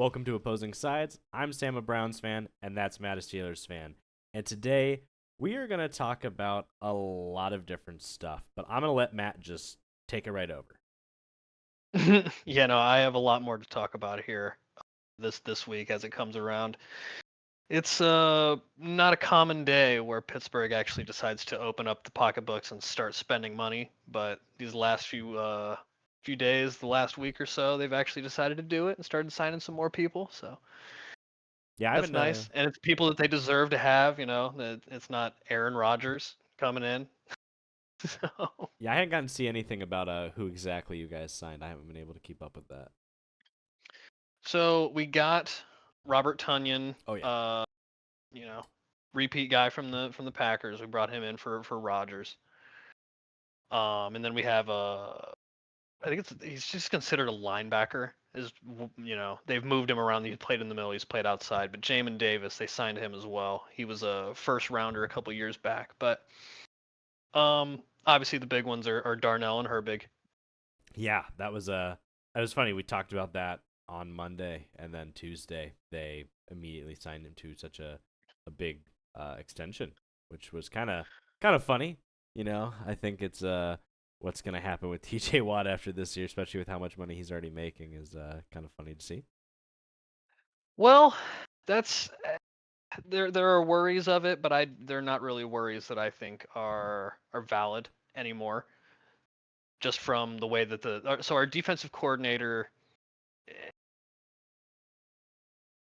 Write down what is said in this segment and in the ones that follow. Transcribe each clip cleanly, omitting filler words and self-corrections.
Welcome to Opposing Sides. I'm Sam, a Browns fan, and that's Matt, a Steelers fan. And today we are going to talk about a lot of different stuff, but I'm going to let Matt just take it right over. Yeah, no, I have a lot more to talk about here this week as it comes around. It's not a common day where Pittsburgh actually decides to open up the pocketbooks and start spending money, but these last few days, the last week or so, they've actually decided to do it and started signing some more people. So Yeah, I that's haven't. nice, and it's people that they deserve to have. It's not Aaron Rodgers coming in. So, Yeah, I haven't gotten to see anything about who exactly you guys signed. I haven't been able to keep up with that. so we got Robert Tunyon. Oh yeah. You know, repeat guy from the Packers. We brought him in for Rodgers. And then we have I think he's just considered a linebacker. They've moved him around. He played in the middle. He's played outside. But Jamin Davis, they signed him as well. He was a first rounder a couple years back. But obviously the big ones are Darnell and Herbig. Yeah, that was funny. We talked about that on Monday, and then Tuesday they immediately signed him to such a big extension, which was kind of funny. I think it's what's gonna happen with T.J. Watt after this year, especially with how much money he's already making, is kind of funny to see. Well, that's there are worries of it, but they're not really worries that I think are valid anymore. Just from the way that our defensive coordinator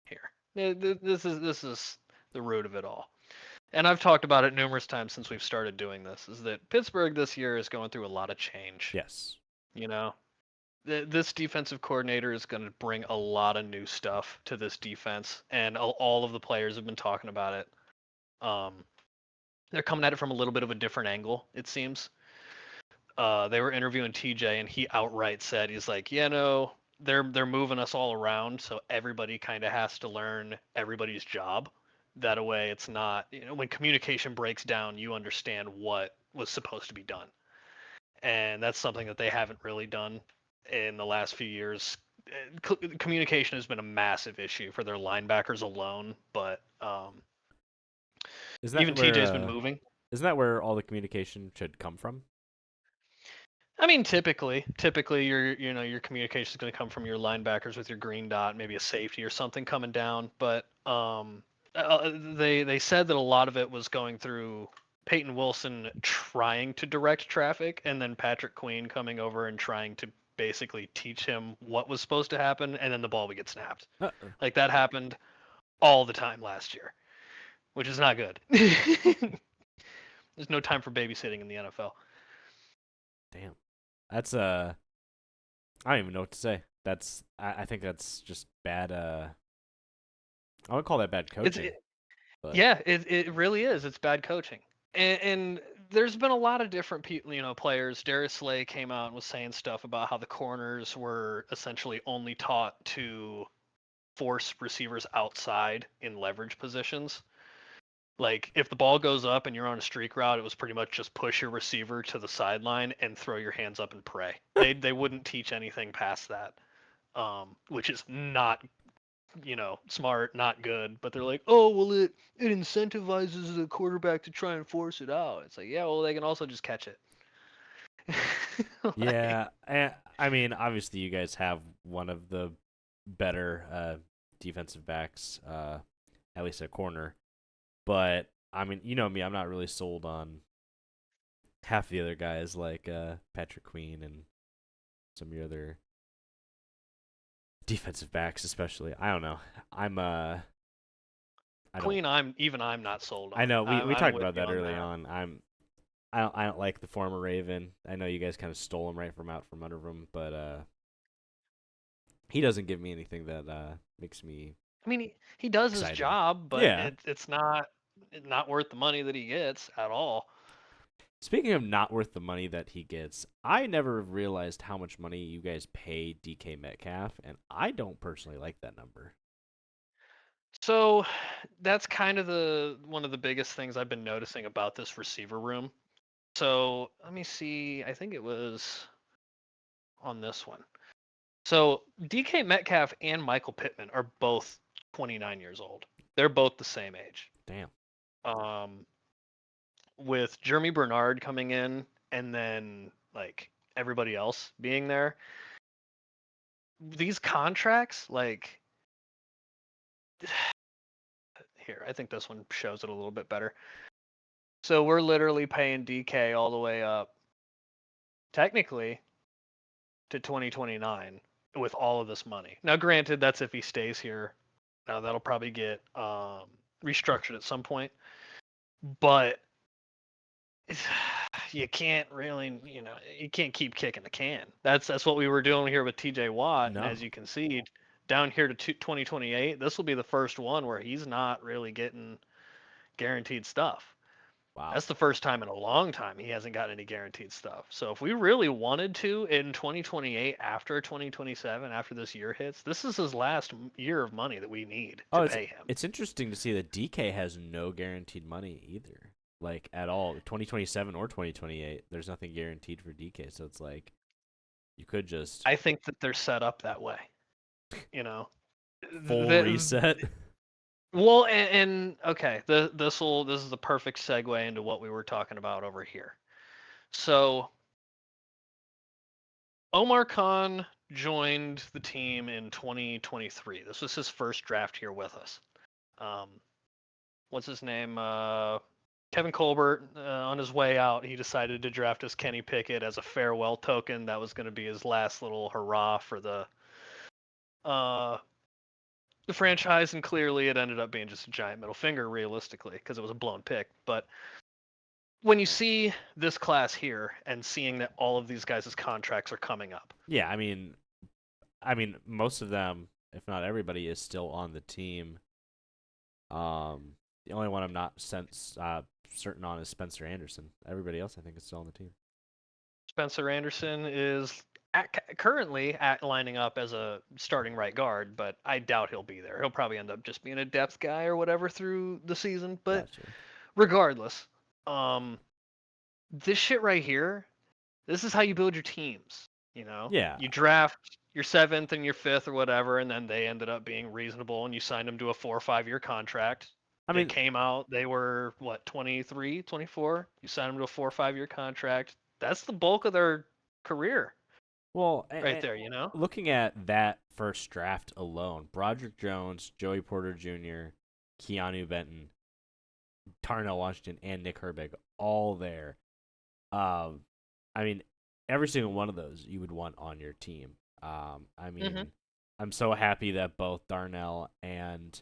here. This is the root of it all. And I've talked about it numerous times since we've started doing this, is that Pittsburgh this year is going through a lot of change. Yes. You know, this defensive coordinator is going to bring a lot of new stuff to this defense, and all of the players have been talking about it. Um, they're coming at it from a little bit of a different angle, it seems. They were interviewing TJ, and he outright said, he's like, yeah, no, they're moving us all around, so everybody kind of has to learn everybody's job. That way, it's not, when communication breaks down, you understand what was supposed to be done, and that's something that they haven't really done in the last few years. Communication has been a massive issue for their linebackers alone, but Isn't that even where TJ's been moving. isn't that where all the communication should come from? I mean, typically your communication is going to come from your linebackers with your green dot, maybe a safety or something coming down. But they said that a lot of it was going through Peyton Wilson trying to direct traffic, and then Patrick Queen coming over and trying to basically teach him what was supposed to happen, and then the ball would get snapped. Uh-uh. Like that happened all the time last year, which is not good. There's no time for babysitting in the NFL. Damn. That's I don't even know what to say. I think that's just bad. I would call that bad It's coaching. But Yeah, it really is. It's bad coaching. And there's been a lot of different people, players. Darius Slay came out and was saying stuff about how the corners were essentially only taught to force receivers outside in leverage positions. Like if the ball goes up and you're on a streak route, it was pretty much just push your receiver to the sideline and throw your hands up and pray. They wouldn't teach anything past that, which is not smart, not good, but they're like, oh, well, it incentivizes the quarterback to try and force it out. It's like, yeah, well, they can also just catch it. Like, yeah, I mean, obviously, you guys have one of the better defensive backs, at least at corner. But I mean, you know me, I'm not really sold on half the other guys like Patrick Queen and some of your other defensive backs, especially. I don't know. I'm I don't. Queen, I'm not sold I on. know we I'm talked with about you that on early that. on. I don't like the former Raven. I know you guys kind of stole him right from out from under him, but he doesn't give me anything that makes me I mean, he does his excited. job, but Yeah. it's not worth the money that he gets at all. Speaking of not worth the money that he gets, I never realized how much money you guys pay DK Metcalf, and I don't personally like that number. So that's kind of the one of the biggest things I've been noticing about this receiver room. So let me see. I think it was on this one. So DK Metcalf and Michael Pittman are both 29 years old. They're both the same age. Damn. Um, with Jeremy Bernard coming in and then like everybody else being there, these contracts, like here, I think this one shows it a little bit better. So we're literally paying DK all the way up, technically, to 2029 with all of this money. Now, granted, that's if he stays here. Now that'll probably get restructured at some point, but you can't really, you can't keep kicking the can. That's what we were doing here with TJ Watt, and No. as you can see, down here to 2028, this will be the first one where he's not really getting guaranteed stuff. Wow. That's the first time in a long time he hasn't gotten any guaranteed stuff. So if we really wanted to in 2028, after 2027, after this year hits, this is his last year of money that we need Oh, to it's pay him. it's interesting to see that DK has no guaranteed money either. Like at all. 2027 or 2028. There's nothing guaranteed for DK, so it's like you could just I think that they're set up that way. You know, full reset. well, and okay, this is the perfect segue into what we were talking about over here. So Omar Khan joined the team in 2023. This was his first draft here with us. Um, what's his name? Kevin Colbert, on his way out, he decided to draft us Kenny Pickett as a farewell token. That was going to be his last little hurrah for uh, the franchise, and clearly it ended up being just a giant middle finger, realistically, because it was a blown pick. But when you see this class here and seeing that all of these guys' contracts are coming up, Yeah, I mean most of them, if not everybody, is still on the team. The only one I'm not certain on is Spencer Anderson. Everybody else I think is still on the team. Spencer Anderson is currently lining up as a starting right guard, but I doubt he'll be there. He'll probably end up just being a depth guy or whatever through the season. But Gotcha. regardless, this shit right here, this is how you build your teams. Yeah. You draft your seventh and your fifth or whatever, and then they ended up being reasonable, and you signed them to a 4 or 5 year contract. I They mean, came out, they were what, 23, 24? You signed them to a 4 or 5 year contract. That's the bulk of their career well, right there. looking at that first draft alone, Broderick Jones, Joey Porter Jr., Keanu Benton, Darnell Washington, and Nick Herbig all there. Um, I mean, every single one of those you would want on your team. I Hmm. mean, I'm so happy that both Darnell and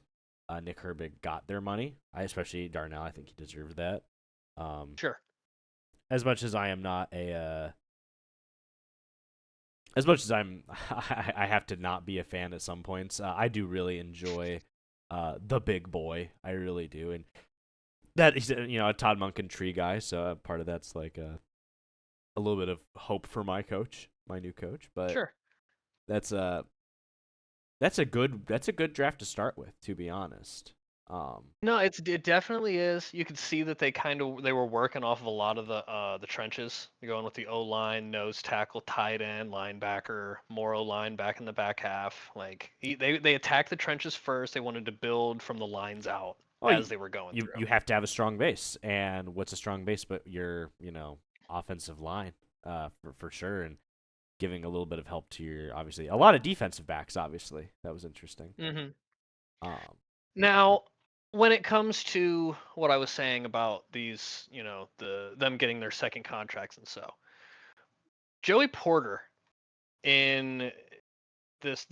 Nick Herbig got their money. I especially Darnell. I think he deserved that. Um, Sure. as much as I am not a, as much as I'm, I have to not be a fan at some points. I do really enjoy the big boy. I really do, and that he's a Todd Monken tree guy. So part of that's like a little bit of hope for my coach, my new coach. But Sure. that's a that's a good draft to start with, to be honest. No, it definitely is. You could see that they were working off of a lot of the trenches. They're going with the O line, nose tackle, tight end, linebacker, more O line back in the back half. Like they attacked the trenches first. They wanted to build from the lines out Oh, as they were going you through. you have to have a strong base, and what's a strong base but your offensive line, for sure, and giving a little bit of help to your obviously a lot of defensive backs. Obviously, that was interesting. Hmm. Um, Now, when it comes to what I was saying about these, them getting their second contracts and so, Joey Porter in this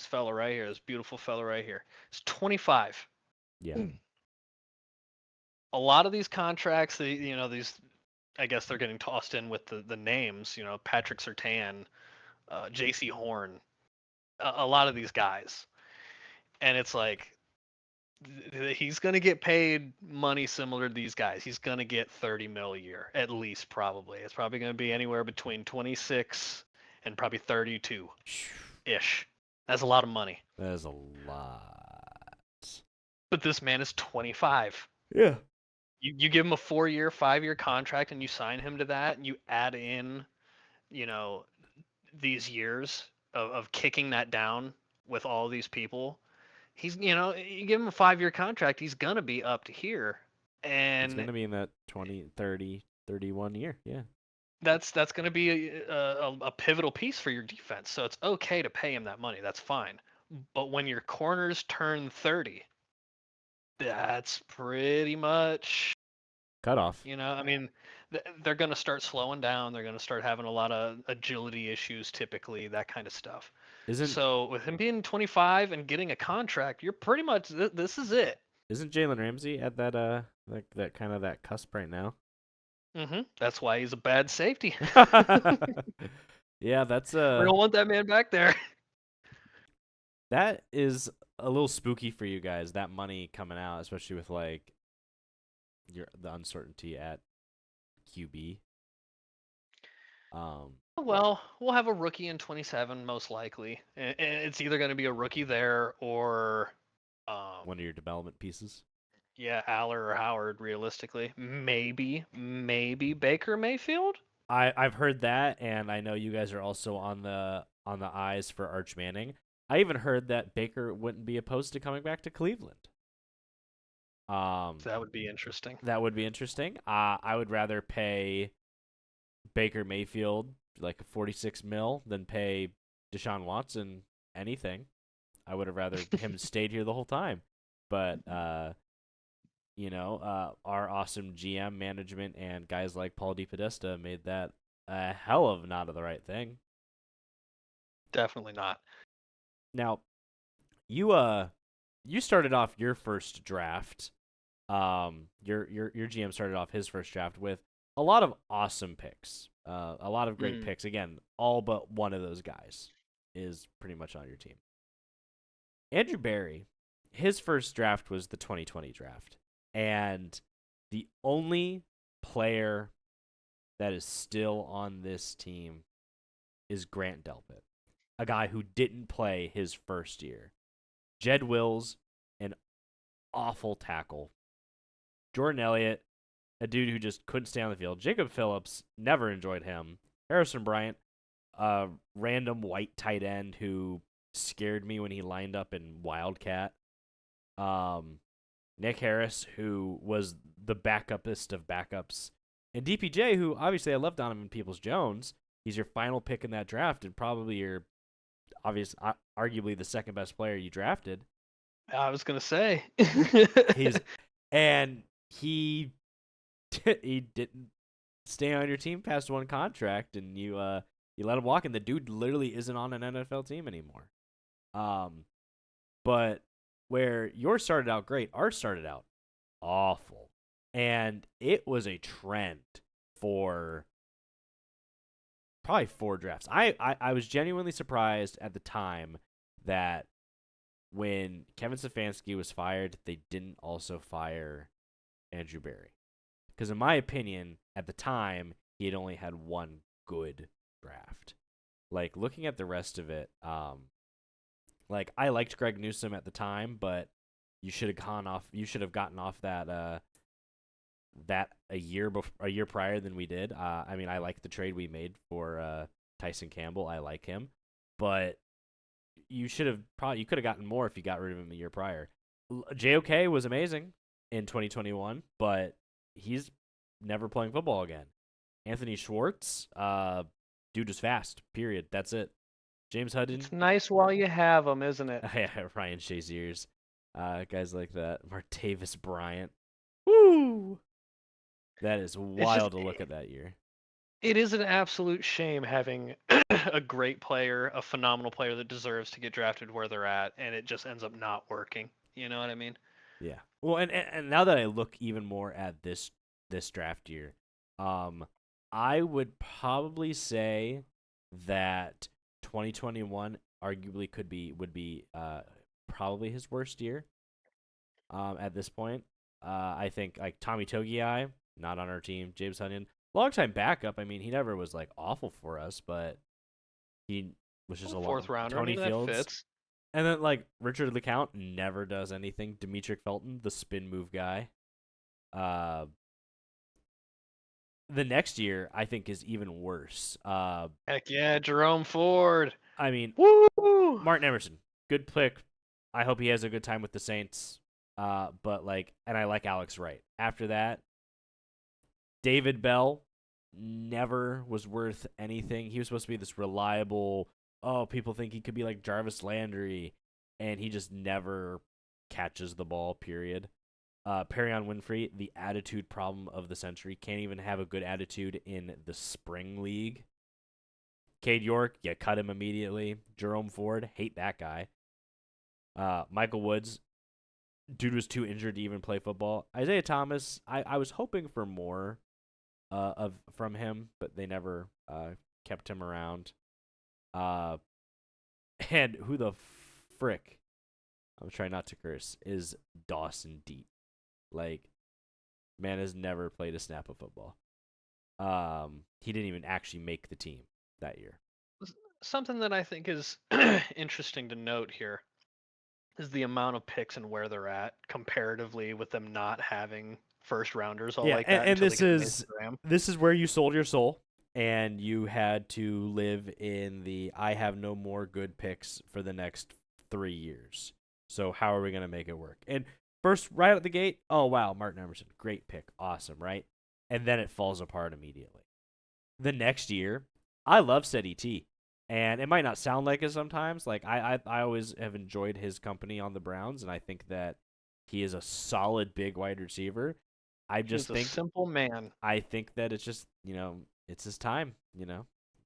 fella right here, this beautiful fella right here, is 25. yeah, A lot of these contracts, these, I guess they're getting tossed in with the names, Patrick Surtain, J.C. Horn, a lot of these guys, and it's like he's going to get paid money similar to these guys. He's going to get 30 mil a year at least, probably. It's probably going to be anywhere between 26 and probably 32 ish. That's a lot of money. that is a lot. But this man is 25. Yeah. You give him a 4 year, 5 year contract and you sign him to that and you add in, you know, these years. of kicking that down with all these people. He's, you give him a 5-year contract, he's gonna be up to here, He's and going to be in that 20, 30, 31 year. Yeah. that's gonna be a pivotal piece for your defense. So it's okay to pay him that money. That's fine. But when your corners turn 30, that's pretty much, Cut off. I mean, they're going to start slowing down. They're going to start having a lot of agility issues, typically, that kind of stuff. Isn't So with him being 25 and getting a contract, you're pretty much this is it. isn't Jalen Ramsey at that like that kind of that cusp right now? That's why he's a bad safety. Yeah, that's We don't want that man back there. that is a little spooky for you guys. That money coming out, especially with like the uncertainty at QB. Um, Well, we'll have a rookie in 27 most likely, and it's either going to be a rookie there or, one of your development pieces. yeah, Aller or Howard. Realistically, maybe Baker Mayfield. I've heard that, and I know you guys are also on the eyes for Arch Manning. I even heard that Baker wouldn't be opposed to coming back to Cleveland. That would be interesting. That would be interesting. I would rather pay Baker Mayfield like a 46 mil than pay Deshaun Watson anything. I would have rather him stayed here the whole time. But our awesome GM management and guys like Paul DePodesta made that a hell of not of the right thing. Definitely not. Now, you started off your first draft. Your GM started off his first draft with a lot of awesome picks. A lot of great picks. Again, all but one of those guys is pretty much on your team. Andrew Berry, his first draft was the 2020 draft. And the only player that is still on this team is Grant Delpit, a guy who didn't play his first year. Jed Wills, an awful tackle. Jordan Elliott, a dude who just couldn't stay on the field. Jacob Phillips, never enjoyed him. Harrison Bryant, a random white tight end who scared me when he lined up in Wildcat. Nick Harris, who was the backupest of backups. And DPJ, who obviously I love Donovan Peoples-Jones. He's your final pick in that draft and probably your arguably the second best player you drafted. I was gonna say. He's and he didn't stay on your team past one contract, and you let him walk, and the dude literally isn't on an NFL team anymore. But where yours started out great, ours started out awful, and it was a trend for probably 4 drafts. I was genuinely surprised at the time that when Kevin Stefanski was fired, they didn't also fire Andrew Berry. Because in my opinion, at the time, he had only had one good draft. Like, looking at the rest of it, like, I liked Greg Newsome at the time, but you should have gotten off that a year prior than we did. I mean, I like the trade we made for Tyson Campbell. I like him, but you could have gotten more if you got rid of him a year prior. JOK was amazing in 2021, but he's never playing football again. Anthony Schwartz, dude is fast. Period. That's it. James Hudson. It's nice while you have them, isn't it? Ryan Shaziers, guys like that. Martavis Bryant. Woo! That is wild to look at that year. It is an absolute shame having a great player, a phenomenal player that deserves to get drafted where they're at, and it just ends up not working. You know what I mean? Yeah. Well, and now that I look even more at this draft year, I would probably say that 2021 arguably would be probably his worst year. At this point, I think like Tommy Togiai, not on our team. James Hudson, longtime backup. I mean, he never was like awful for us, but he was just a fourth rounder. Tony Fields. That fits. And then like Richard LeCount never does anything. Demetric Felton, the spin move guy. The next year I think is even worse. Heck yeah, Jerome Ford. I mean, Woo! Martin Emerson, good pick. I hope he has a good time with the Saints. But and I like Alex Wright. After that, David Bell never was worth anything. He was supposed to be this reliable. Oh, people think he could be like Jarvis Landry, and he just never catches the ball. Period. Perion Winfrey, the attitude problem of the century, can't even have a good attitude in the spring league. Cade York, you cut him immediately. Jerome Ford, hate that guy. Michael Woods, dude was too injured to even play football. Isaiah Thomas, I was hoping for more of from him, but they never kept him around. Uh, and who the frick? I'm trying not to curse. Is Dawson Deep? Like, man has never played a snap of football. He didn't even actually make the team that year. Something that I think is interesting to note here is the amount of picks and where they're at comparatively with them not having first rounders all Yeah, like that and until they this get to Mason is Graham. this is where you sold your soul, and you had to live in the I have no more good picks for the next 3 years. So how are we gonna make it work? And first, right out the gate, oh wow, Martin Emerson, great pick, awesome, right? And then it falls apart immediately. The next year, I love Steady T. And it might not sound like it sometimes. Like I always have enjoyed his company on the Browns, and I think that he is a solid big wide receiver. I just He's a think simple man. I think that it's just it's his time.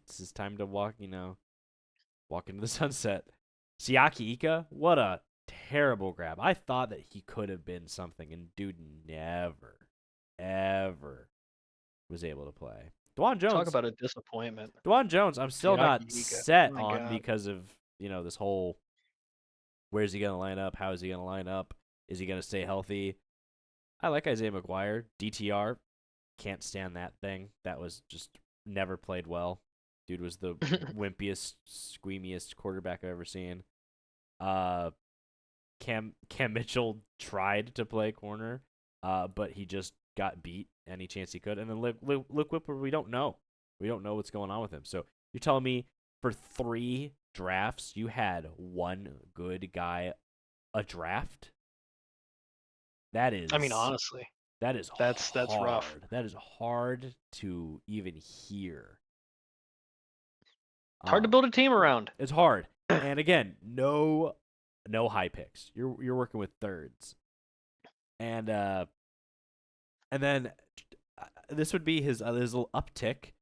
It's his time to walk into the sunset. Siaki Ika, what a terrible grab. I thought that he could have been something, and dude never, ever was able to play. Dwan Talk Jones, about a disappointment. Dwan Jones, I'm still Siaki not Ika. set My on God. because of this whole where's he gonna line up? How is he gonna line up? Is he gonna stay healthy? I like Isaiah McGuire. DTR, can't stand that thing. That was just never played well. Dude was the wimpiest, squeamiest quarterback I've ever seen. Uh, Cam Mitchell tried to play corner, but he just got beat any chance he could. And then Luke Whipper, we don't know. We don't know what's going on with him. So you're telling me for 3 drafts you had one good guy a draft? That I mean, is honestly, that is that's rough. hard. That is hard to even hear. It's hard to Um, build a team around. it's hard. And again, no high picks. You're working with thirds. And then this would be his little uptick.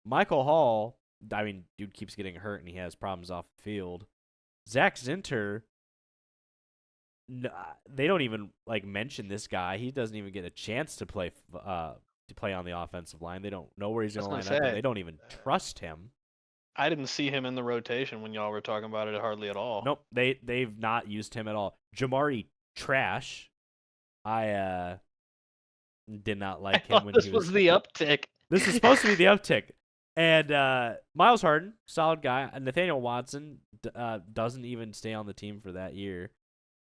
Michael Hall, I mean, dude keeps getting hurt and he has problems off the field. Zach Zinter, they don't even mention this guy. He doesn't even get a chance to play on the offensive line. They don't know where he's I was going to gonna line up, and say, they don't even trust him. I didn't see him in the rotation when y'all were talking about it hardly at all. Nope, they've not used him at all. Jamari Trash, I did not I like him thought when this he was was. the uptick. This is supposed to be the uptick. And Miles Harden, solid guy. Nathaniel Watson doesn't even stay on the team for that year.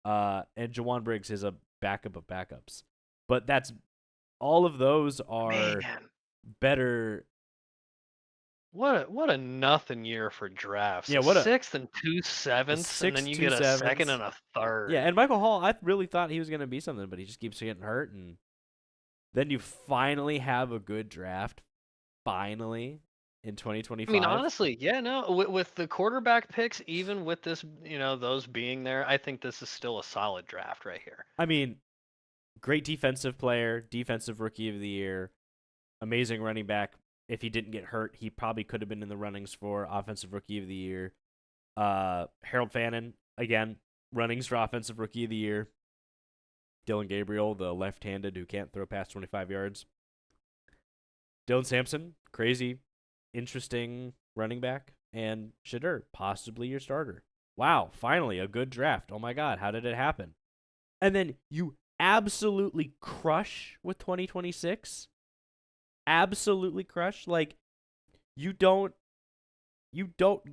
And Jawan Briggs is a backup of backups. But all of those are Man, better. what a nothing year for drafts. Yeah, A what sixth and two a sevenths, and then six, you two get a second sevens. and a Yeah, third. and Michael Hall, I really thought he was going to be something, but he just keeps getting hurt. And then you finally have a good draft. Finally. In I mean, 2025. honestly, yeah, no, with the quarterback picks, even with this, those being there, I think this is still a solid draft right here. I mean, great defensive player, defensive rookie of the year, amazing running back. If he didn't get hurt, he probably could have been in the runnings for offensive rookie of the year. Harold Fannin, again, runnings for offensive rookie of the year. Dylan Gabriel, the left-handed who can't throw past 25 yards. Dylan Sampson, crazy, interesting running back. And Shadur, possibly your starter. Wow, finally a good draft. Oh my God, how did it happen? And then you absolutely crush with 2026. Absolutely crush. Like you don't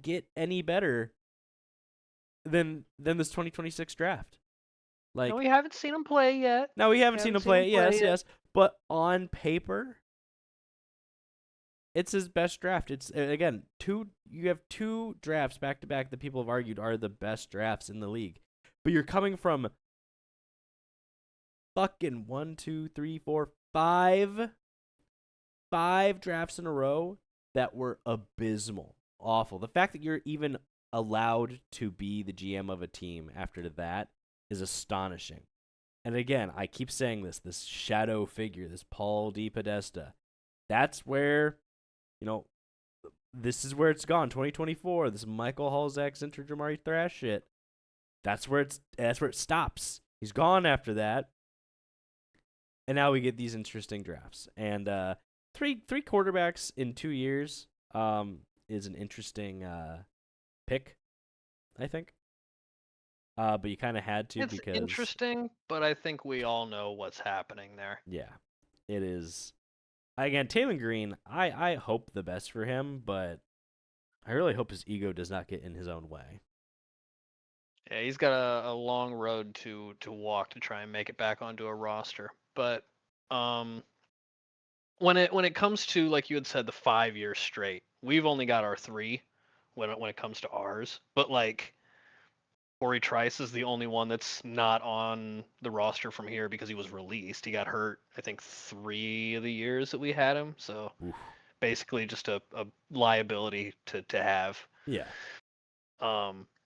get any better than this 2026 draft. No, Like we haven't seen him play yet. now we haven't We seen haven't him seen him play. play Yes, yet. yes. But on paper, It's his best draft. It's again two. You have two drafts back to back that people have argued are the best drafts in the league, but you're coming from fucking one, two, three, four, five drafts in a row that were abysmal, awful. The fact that you're even allowed to be the GM of a team after that is astonishing. And again, I keep saying this shadow figure, this Paul DePodesta. That's where, you know, this is where it's gone. 2024, this Michael Hall, Zach Zinter, Jamari Thrash shit. That's where it stops. He's gone after that. And now we get these interesting drafts. And three quarterbacks in 2 years is an interesting pick, I think. But you kind of had to It's because interesting, but I think we all know what's happening there. yeah, it is. Again, Taylor Green, I hope the best for him, but I really hope his ego does not get in his own way. Yeah, he's got a long road to walk to try and make it back onto a roster. But um, when it comes to, like you had said, the 5 years straight, we've only got our three when it comes to ours. But like Corey Trice is the only one that's not on the roster from here because he was released. He got hurt, I think, 3 of the years that we had him. So Oof. basically just a liability to have. Yeah,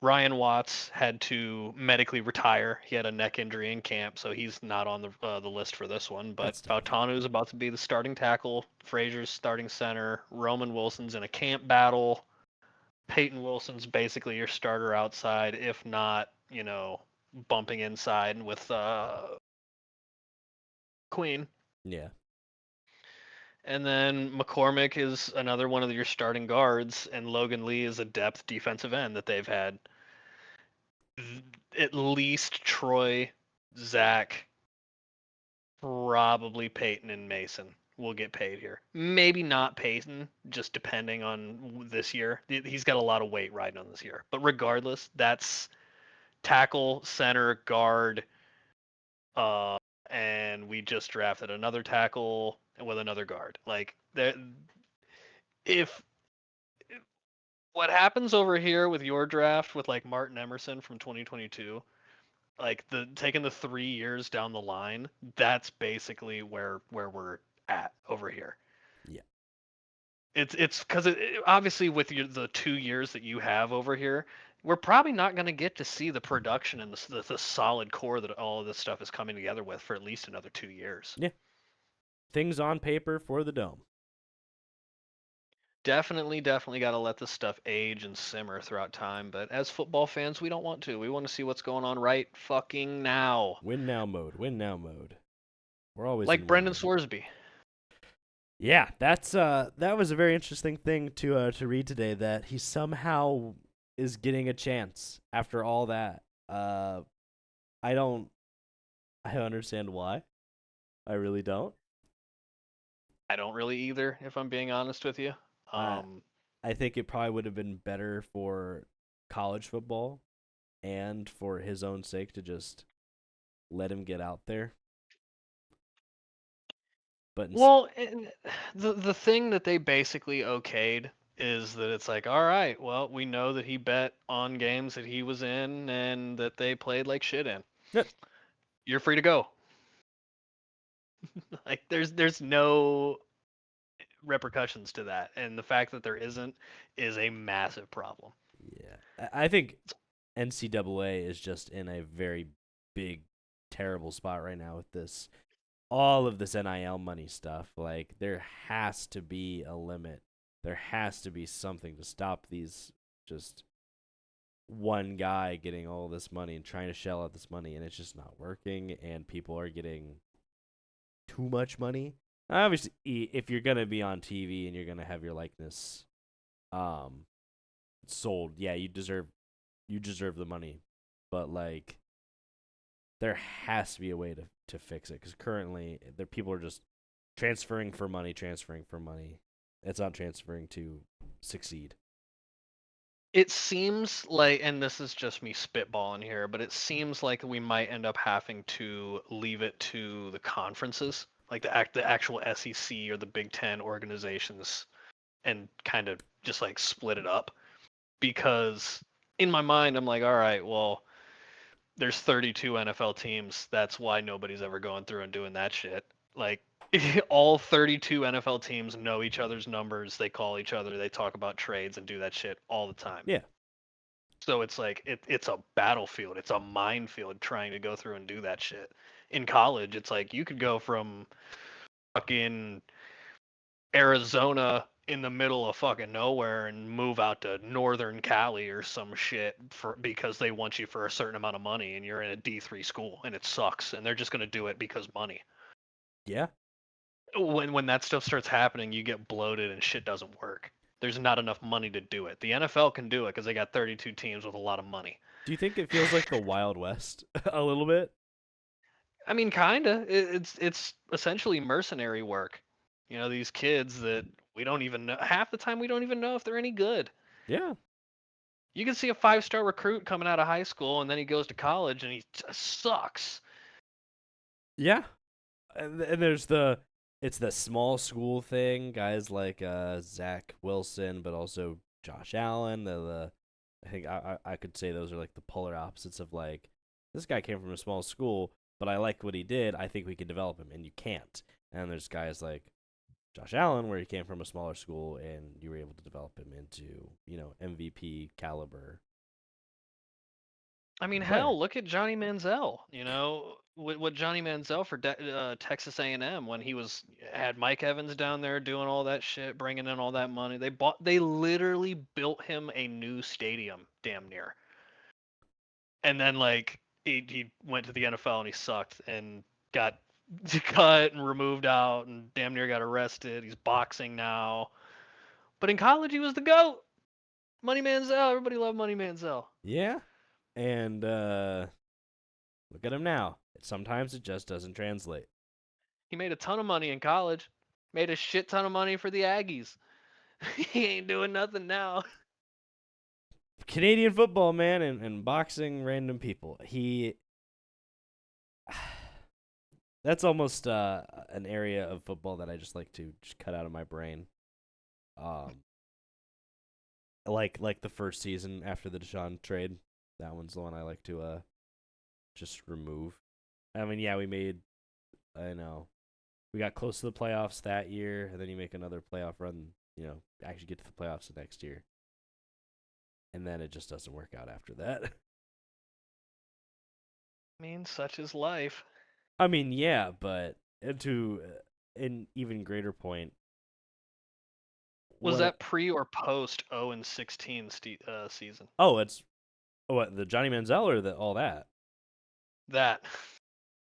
Ryan Watts had to medically retire. He had a neck injury in camp, so he's not on the list for this one. But that's tough. Bautanu is about to be the starting tackle. Frazier's starting center. Roman Wilson's in a camp battle. Peyton Wilson's basically your starter outside, if not, bumping inside with Queen. Yeah, And then McCormick is another one of your starting guards, and Logan Lee is a depth defensive end that they've had. At least Troy, Zach, probably Peyton and Mason will get paid here. Maybe not Peyton, just depending on this year. He's got a lot of weight riding on this year. But regardless, that's tackle, center, guard, uh, and we just drafted another tackle with another guard. Like, if what happens over here with your draft with like Martin Emerson from 2022, like the taking the 3 years down the line, that's basically where we're at over here. yeah, It's because obviously with the 2 years that you have over here, we're probably not going to get to see the production and the solid core that all of this stuff is coming together with for at least another 2 years. yeah. Things on paper for the dome. Definitely got to let this stuff age and simmer throughout time. But as football fans, we don't want to. We want to see what's going on right fucking now. Win now mode. Win now mode. We're always Like in win Brendan mode. Sworsby. Yeah, that was a very interesting thing to read today. That he somehow is getting a chance after all that. I don't understand why. I really don't. I don't really either, if I'm being honest with you. I I think it probably would have been better for college football and for his own sake to just let him get out there. But Well, the thing that they basically okayed is that it's like, all right, well, we know that he bet on games that he was in and that they played like shit in. yeah, You're free to go. Like there's no repercussions to that, and the fact that there isn't is a massive problem. I think NCAA is just in a very big, terrible spot right now with this all of this NIL money stuff. Like there has to be a limit. There has to be something to stop these just one guy getting all this money and trying to shell out this money and it's just not working and people are getting too much money. Obviously, if you're going to be on TV and you're going to have your likeness sold, yeah, you deserve the money. But like there has to be a way to fix it because currently there people are just transferring for money. It's not transferring to succeed. It seems like, and this is just me spitballing here, but it seems like we might end up having to leave it to the conferences, like the actual SEC or the Big Ten organizations, and kind of just like split it up because in my mind I'm like, all right, well, there's 32 NFL teams. That's why nobody's ever going through and doing that shit. Like all 32 NFL teams know each other's numbers. They call each other. They talk about trades and do that shit all the time. Yeah. So it's like it's a battlefield. It's a minefield trying to go through and do that shit. In college, it's like you could go from fucking Arizona in the middle of fucking nowhere and move out to northern Cali or some shit for because they want you for a certain amount of money and you're in a D3 school and it sucks and they're just going to do it because money. Yeah. When that stuff starts happening, you get bloated and shit doesn't work. There's not enough money to do it. The NFL can do it because they got 32 teams with a lot of money. Do you think it feels like the Wild West a little bit? I mean, kinda. It's essentially mercenary work. You know, these kids that we don't even know half the time we don't even know if they're any good. Yeah. You can see a 5-star recruit coming out of high school and then he goes to college and he just sucks. Yeah. And there's it's the small school thing, guys like Zach Wilson, but also Josh Allen. I think I could say those are like the polar opposites of like this guy came from a small school, but I like what he did. I think we can develop him, and you can't. And there's guys like Josh Allen, where he came from a smaller school, and you were able to develop him into MVP caliber I mean, player. hell, look at Johnny Manziel. You know what Johnny Manziel for Texas A&M when he was had Mike Evans down there doing all that shit, bringing in all that money. They literally built him a new stadium, damn near. And then like he went to the NFL and he sucked and got cut and removed out and damn near got arrested. He's boxing now. But in college, he was the GOAT. Money Manziel. Everybody loved Money Manziel. Yeah, and look at him now. Sometimes it just doesn't translate. He made a ton of money in college. Made a shit ton of money for the Aggies. He ain't doing nothing now. Canadian football, man, and boxing random people. That's almost an area of football that I just like to just cut out of my brain. Um, like the first season after the Deshaun trade. That one's the one I like to just remove. I mean, yeah, I know we got close to the playoffs that year, and then you make another playoff run. Actually get to the playoffs the next year, and then it just doesn't work out after that. I mean, such is life. I mean, yeah, but to an even greater point, Was what? that pre or post 0 and 16 season? Oh, it's what the Johnny Manziel or all that. That.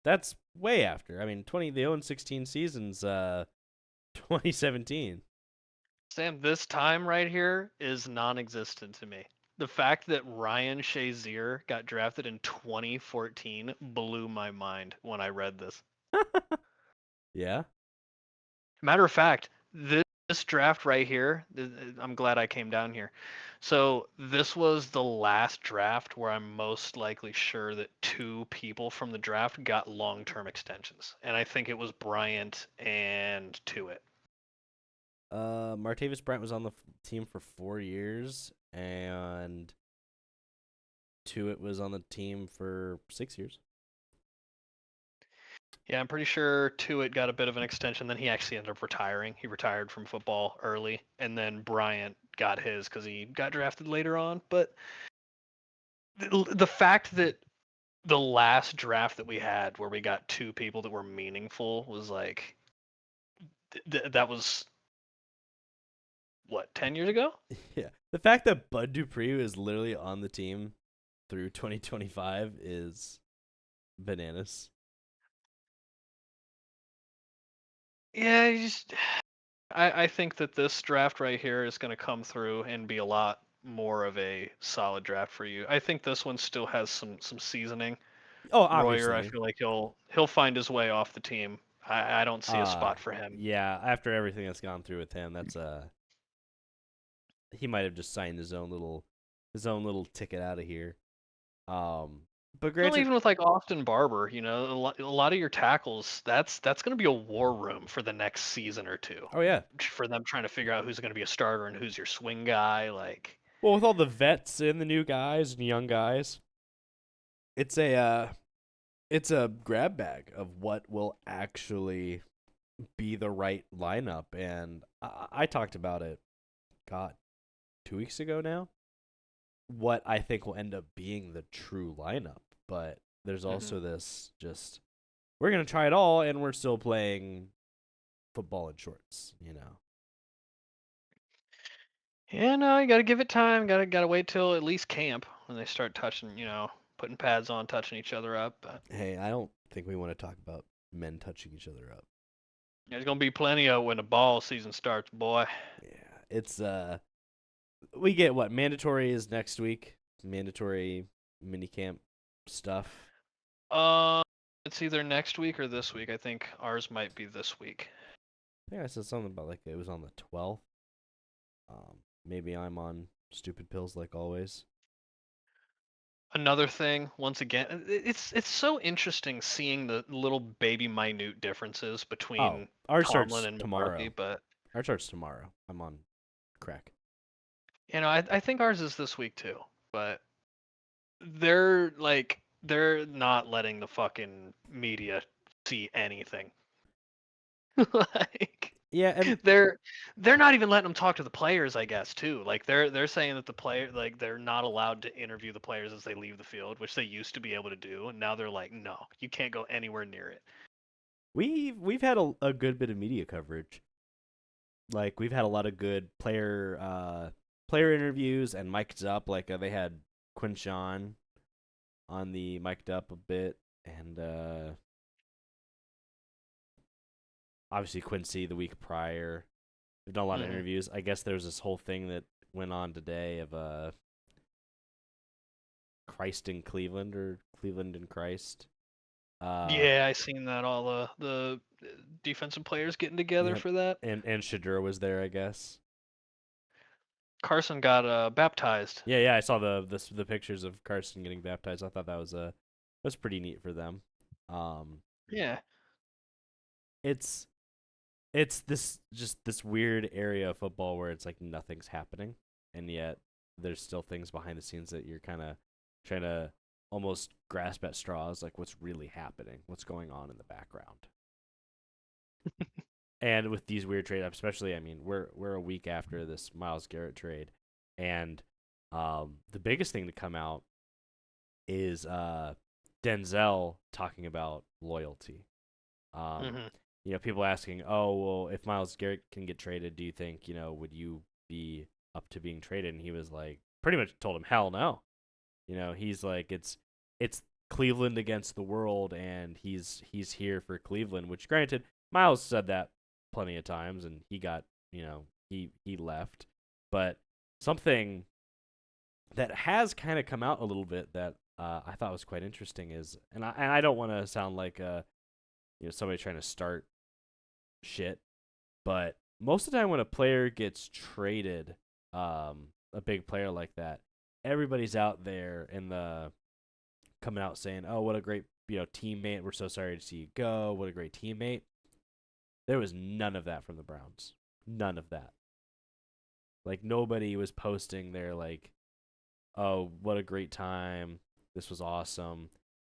That's way after. I mean, the 0-16 seasons, 2017. Sam, this time right here is non-existent to me. The fact that Ryan Shazier got drafted in 2014 blew my mind when I read this. Yeah. Matter of fact, this draft right here, I'm glad I came down here. So this was the last draft where I'm most likely sure that two people from the draft got long-term extensions, and I think it was Bryant and Tuitt. Martavis Bryant was on the team for 4 years, and Tuitt was on the team for 6 years. Yeah, I'm pretty sure Tuitt got a bit of an extension. Then he actually ended up retiring. He retired from football early, and then Bryant got his because he got drafted later on. But the fact that the last draft that we had, where we got two people that were meaningful, was like that was what 10 years ago. Yeah. The fact that Bud Dupree is literally on the team through 2025 is bananas. Yeah, I think that this draft right here is going to come through and be a lot more of a solid draft for you. I think this one still has some seasoning. Oh, Royer, I obviously. feel like he'll find his way off the team. I don't see a spot for him. Yeah, after everything that's gone through with him, that's he might have just signed his own little ticket out of here. Um But Well, granted, even with like Austin Barber, a lot of your tackles, that's going to be a war room for the next season or two, oh yeah. for them trying to figure out who's going to be a starter and who's your swing guy. Like, Well, with all the vets and the new guys and young guys, it's a grab bag of what will actually be the right lineup. And I talked about it, God, 2 weeks ago now. What I think will end up being the true lineup, but there's mhm. also this just we're gonna try it all, and we're still playing football in shorts. Yeah, no, you got to give it time. Got to wait till at least camp when they start touching, putting pads on, touching each other up. But Hey, I don't think we want to talk about men touching each other up. there's going to be plenty of when the ball season starts, boy. Yeah, it's we get what mandatory is next week. Mandatory minicamp stuff. Uh, it's either next week or this week. I think ours might be this week. I think I said something about like it was on the 12th. Maybe I'm on stupid pills like always. Another thing, once again, it's so interesting seeing the little baby minute differences Oh, between ours Tomlin starts and McCarthy, tomorrow. but Ours starts tomorrow. I'm on crack. I think ours is this week too. But they're not letting the fucking media see anything. Like Yeah, and they're they're not even letting them talk to the players, I guess, too. Like they're saying that the player like they're not allowed to interview the players as they leave the field, which they used to be able to do, and now they're like, no, you can't go anywhere near it. we've had a good bit of media coverage. Like we've had a lot of good player interviews and mic'd up. Like they had Quinshawn on the mic'd up a bit, and obviously Quincy the week prior. We've done a lot of Hmm. interviews. I guess there's this whole thing that went on today of Christ in Cleveland or Cleveland in Christ. Uh, Yeah, I seen that all the defensive players getting together yep. for that. And Shadur was there, I guess. Carson got baptized. Yeah. I saw the pictures of Carson getting baptized. I thought that was pretty neat for them. Um, Yeah. it's it's this weird area of football where it's like nothing's happening, and yet there's still things behind the scenes that you're kind of trying to almost grasp at straws, like what's really happening, what's going on in the background. And with these weird trade ups, especially, I mean, we're a week after this Miles Garrett trade, and the biggest thing to come out is Denzel talking about loyalty. Um, Hmm. people asking, "Oh, well, if Miles Garrett can get traded, do you think would you be up to being traded?" And he was like, pretty much told him, "Hell no." He's like, it's Cleveland against the world, and he's here for Cleveland. Which, granted, Miles said that plenty of times, and he got he left, but something that has kind of come out a little bit that I thought was quite interesting is, and I don't want to sound like somebody trying to start shit, but most of the time when a player gets traded, a big player like that, everybody's out there in the coming out saying, "Oh, what a great teammate. We're so sorry to see you go. What a great teammate." There was none of that from the Browns. None of that. Like nobody was posting their like, "Oh, what a great time. This was awesome."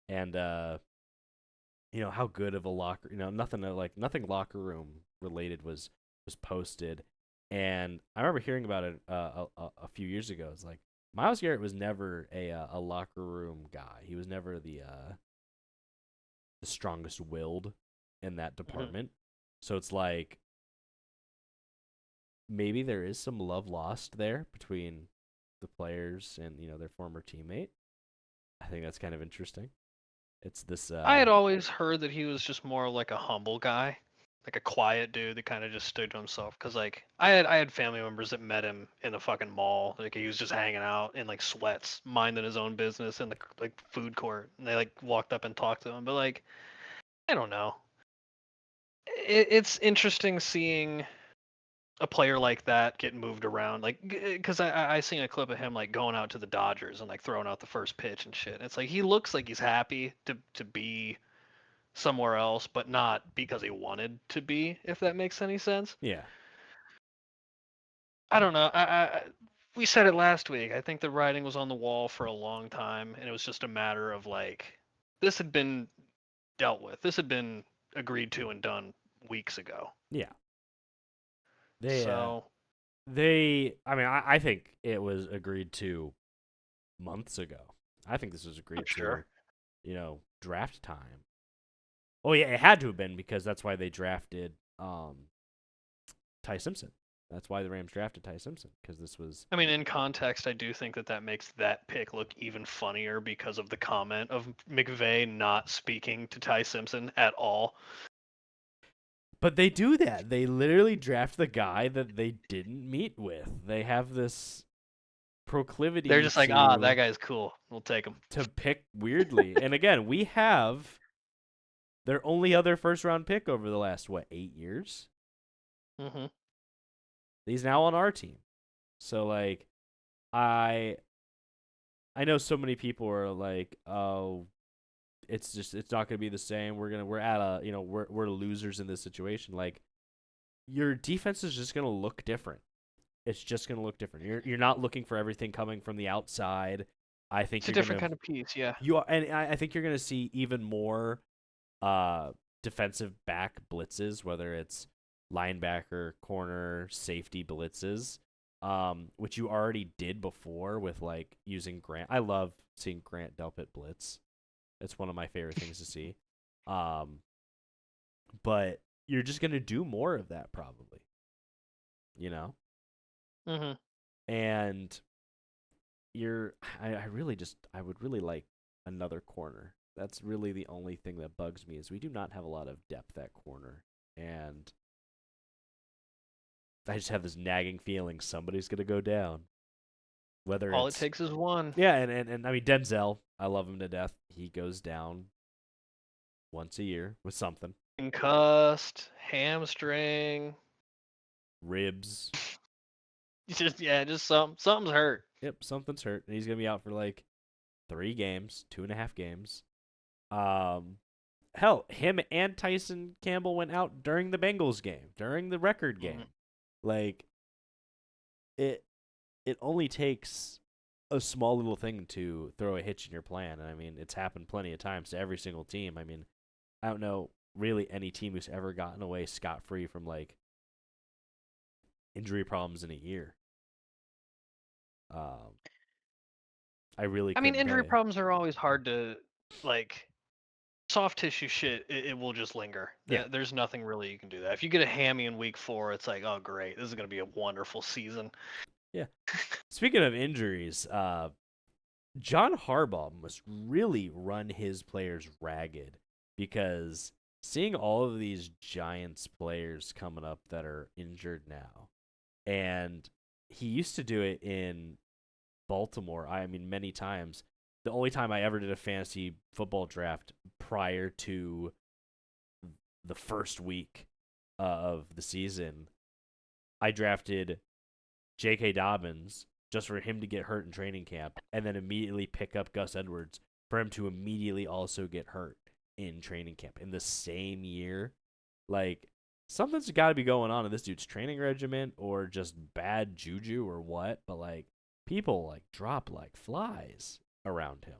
And how good of a locker, nothing locker room related was posted. And I remember hearing about it a few years ago. It's like Miles Garrett was never a locker room guy. He was never the strongest willed in that Hmm. department. So it's like maybe there is some love lost there between the players and their former teammate. I think that's kind of interesting. It's this I had always heard that he was just more like a humble guy, like a quiet dude that kind of just stood to himself. Cause like I had family members that met him in a fucking mall. Like he was just hanging out in like sweats, minding his own business in the like food court, and they like walked up and talked to him. But like I don't know. It's interesting seeing a player like that get moved around, like because I seen a clip of him like going out to the Dodgers and like throwing out the first pitch and shit. It's like he looks like he's happy to be somewhere else, but not because he wanted to be. If that makes any sense. Yeah. I don't know. We said it last week. I think the writing was on the wall for a long time, and it was just a matter of like this had been dealt with. This had been agreed to and done weeks ago. Yeah. They So I mean I think it was agreed to months ago. I think this was I'm agreed sure. to, draft time. Oh yeah, it had to have been because that's why they drafted Ty Simpson. That's why the Rams drafted Ty Simpson because this was. I mean, in context, I do think that that makes that pick look even funnier because of the comment of McVay not speaking to Ty Simpson at all. But they do that. They literally draft the guy that they didn't meet with. They have this They're proclivity just like, ah, that guy's cool. We'll take him. to pick weirdly. And again, we have their only other first round pick over the last 8 years. Hmm. He's now on our team. So like I I know so many people are like, "Oh, it's not going to be the same. We're at a, we're losers in this situation." Like your defense is just going to look different. It's just going to look different. You're not looking for everything coming from the outside. I think It's a you're going different to kind of piece, yeah. you are, and I think you're going to see even more uh defensive back blitzes, whether it's linebacker, corner, safety blitzes, which you already did before with like using Grant. I love seeing Grant Delpit blitz. It's one of my favorite things to see. Um, but you're just gonna do more of that probably, you know, Hmm. and I really just I would really like another corner. That's really the only thing that bugs me is we do not have a lot of depth at corner, and I just have this nagging feeling somebody's gonna go down. Whether All it it's takes is one. yeah, and I mean Denzel, I love him to death. He goes down once a year with something, Concussed, hamstring. ribs. Just yeah, just something's hurt. Yep, something's hurt, and he's gonna be out for like 3 games, 2.5 games. Um, hell, him and Tyson Campbell went out during the Bengals game, during the record Hmm. game. Like it, it only takes a small little thing to throw a hitch in your plan, and I mean it's happened plenty of times to every single team. I mean, I don't know really any team who's ever gotten away scot free from like injury problems in a year. Um, I really I mean, couldn't tell injury you. problems are always hard to like. Soft tissue shit, it will just linger. Yeah, There's nothing really you can do that. If you get a hammy in week 4, it's like, oh great, this is gonna be a wonderful season. yeah. Speaking of injuries, John Harbaugh must really run his players ragged because seeing all of these Giants players coming up that are injured now, and he used to do it in Baltimore. I mean, many times. The only time I ever did a fantasy football draft prior to the first week of the season, I drafted J.K. Dobbins just for him to get hurt in training camp, and then immediately pick up Gus Edwards for him to immediately also get hurt in training camp in the same year. Like, something's got to be going on in this dude's training regimen, or just bad juju, or what. But like, people like drop like flies around him.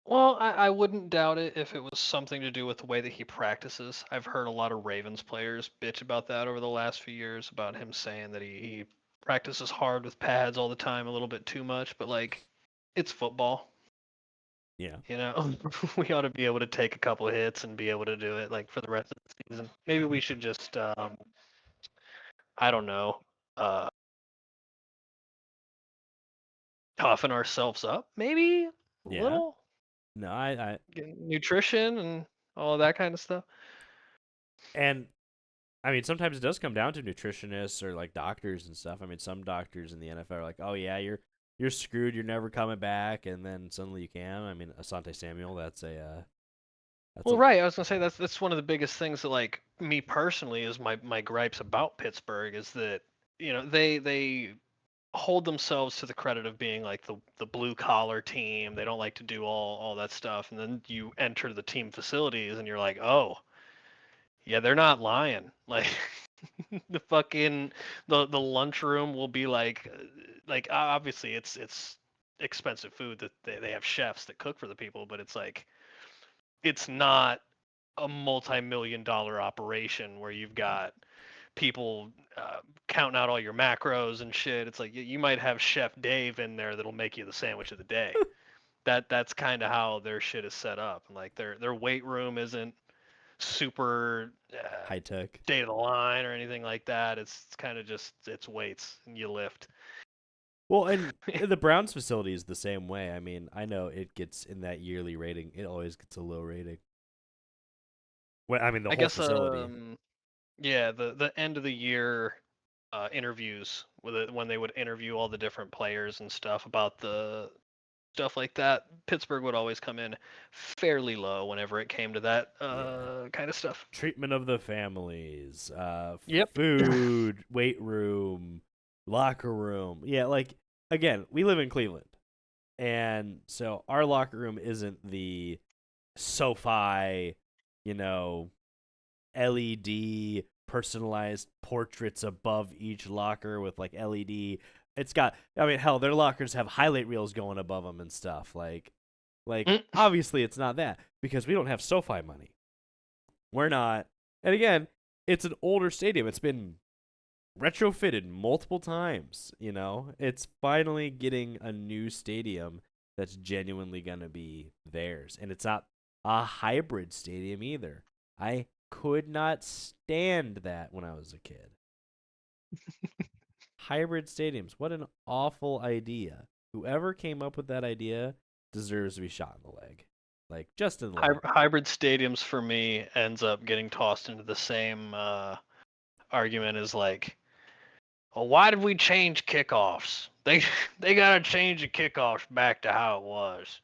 Well, I wouldn't doubt it if it was something to do with the way that he practices. I've heard a lot of Ravens players bitch about that over the last few years, about him saying that he practices hard with pads all the time, a little bit too much, but like, it's football. Yeah, You know, we ought to be able to take a couple of hits and be able to do it like for the rest of the season. Maybe we should just, I don't know, uh, toughen ourselves up, maybe a yeah. little, No, I get nutrition and all that kind of stuff. and I mean, sometimes it does come down to nutritionists or like doctors and stuff. I mean, some doctors in the NFL are like, "Oh yeah, you're screwed. You're never coming back," and then suddenly you can. I mean, Asante Samuel, that's a That's Well, a right. I was gonna say that's one of the biggest things that, like, me personally, is my gripes about Pittsburgh is that, they hold themselves to the credit of being like the blue collar team. They don't like to do all that stuff, and then you enter the team facilities and you're like, oh yeah, they're not lying. Like, the fucking the lunchroom will be like, obviously it's expensive food that they have chefs that cook for the people, but it's like, it's not a multi-million dollar operation where you've got people counting out all your macros and shit. It's like you might have Chef Dave in there that'll make you the sandwich of the day. That's kind of how their shit is set up. And like their weight room isn't super high tech. state of the line or anything like that. It's kind of just it's weights and you lift. Well, and the Browns facility is the same way. I mean, I know it gets in that yearly rating. It always gets a low rating. Well, I mean, the I whole guess facility. yeah, the end of the year interviews with it, when they would interview all the different players and stuff about the stuff like that, Pittsburgh would always come in fairly low whenever it came to that Yeah. kind of stuff. Treatment of the families, Yep. food, weight room, locker room. Yeah, like again, we live in Cleveland, and so our locker room isn't the SoFi, you know, LED personalized portraits above each locker with like LED. It's got, I mean, hell, their lockers have highlight reels going above them and stuff. Like Mm. obviously it's not that because we don't have SoFi money. We're not. And again, it's an older stadium. It's been retrofitted multiple times, you know? It's finally getting a new stadium that's genuinely going to be theirs. And it's not a hybrid stadium either. I could not stand that when I was a kid. Hybrid stadiums. What an awful idea. Whoever came up with that idea deserves to be shot in the leg. Like, just in the leg. Hybrid stadiums for me ends up getting tossed into the same argument as like, well, why did we change kickoffs? They gotta change the kickoffs back to how it was.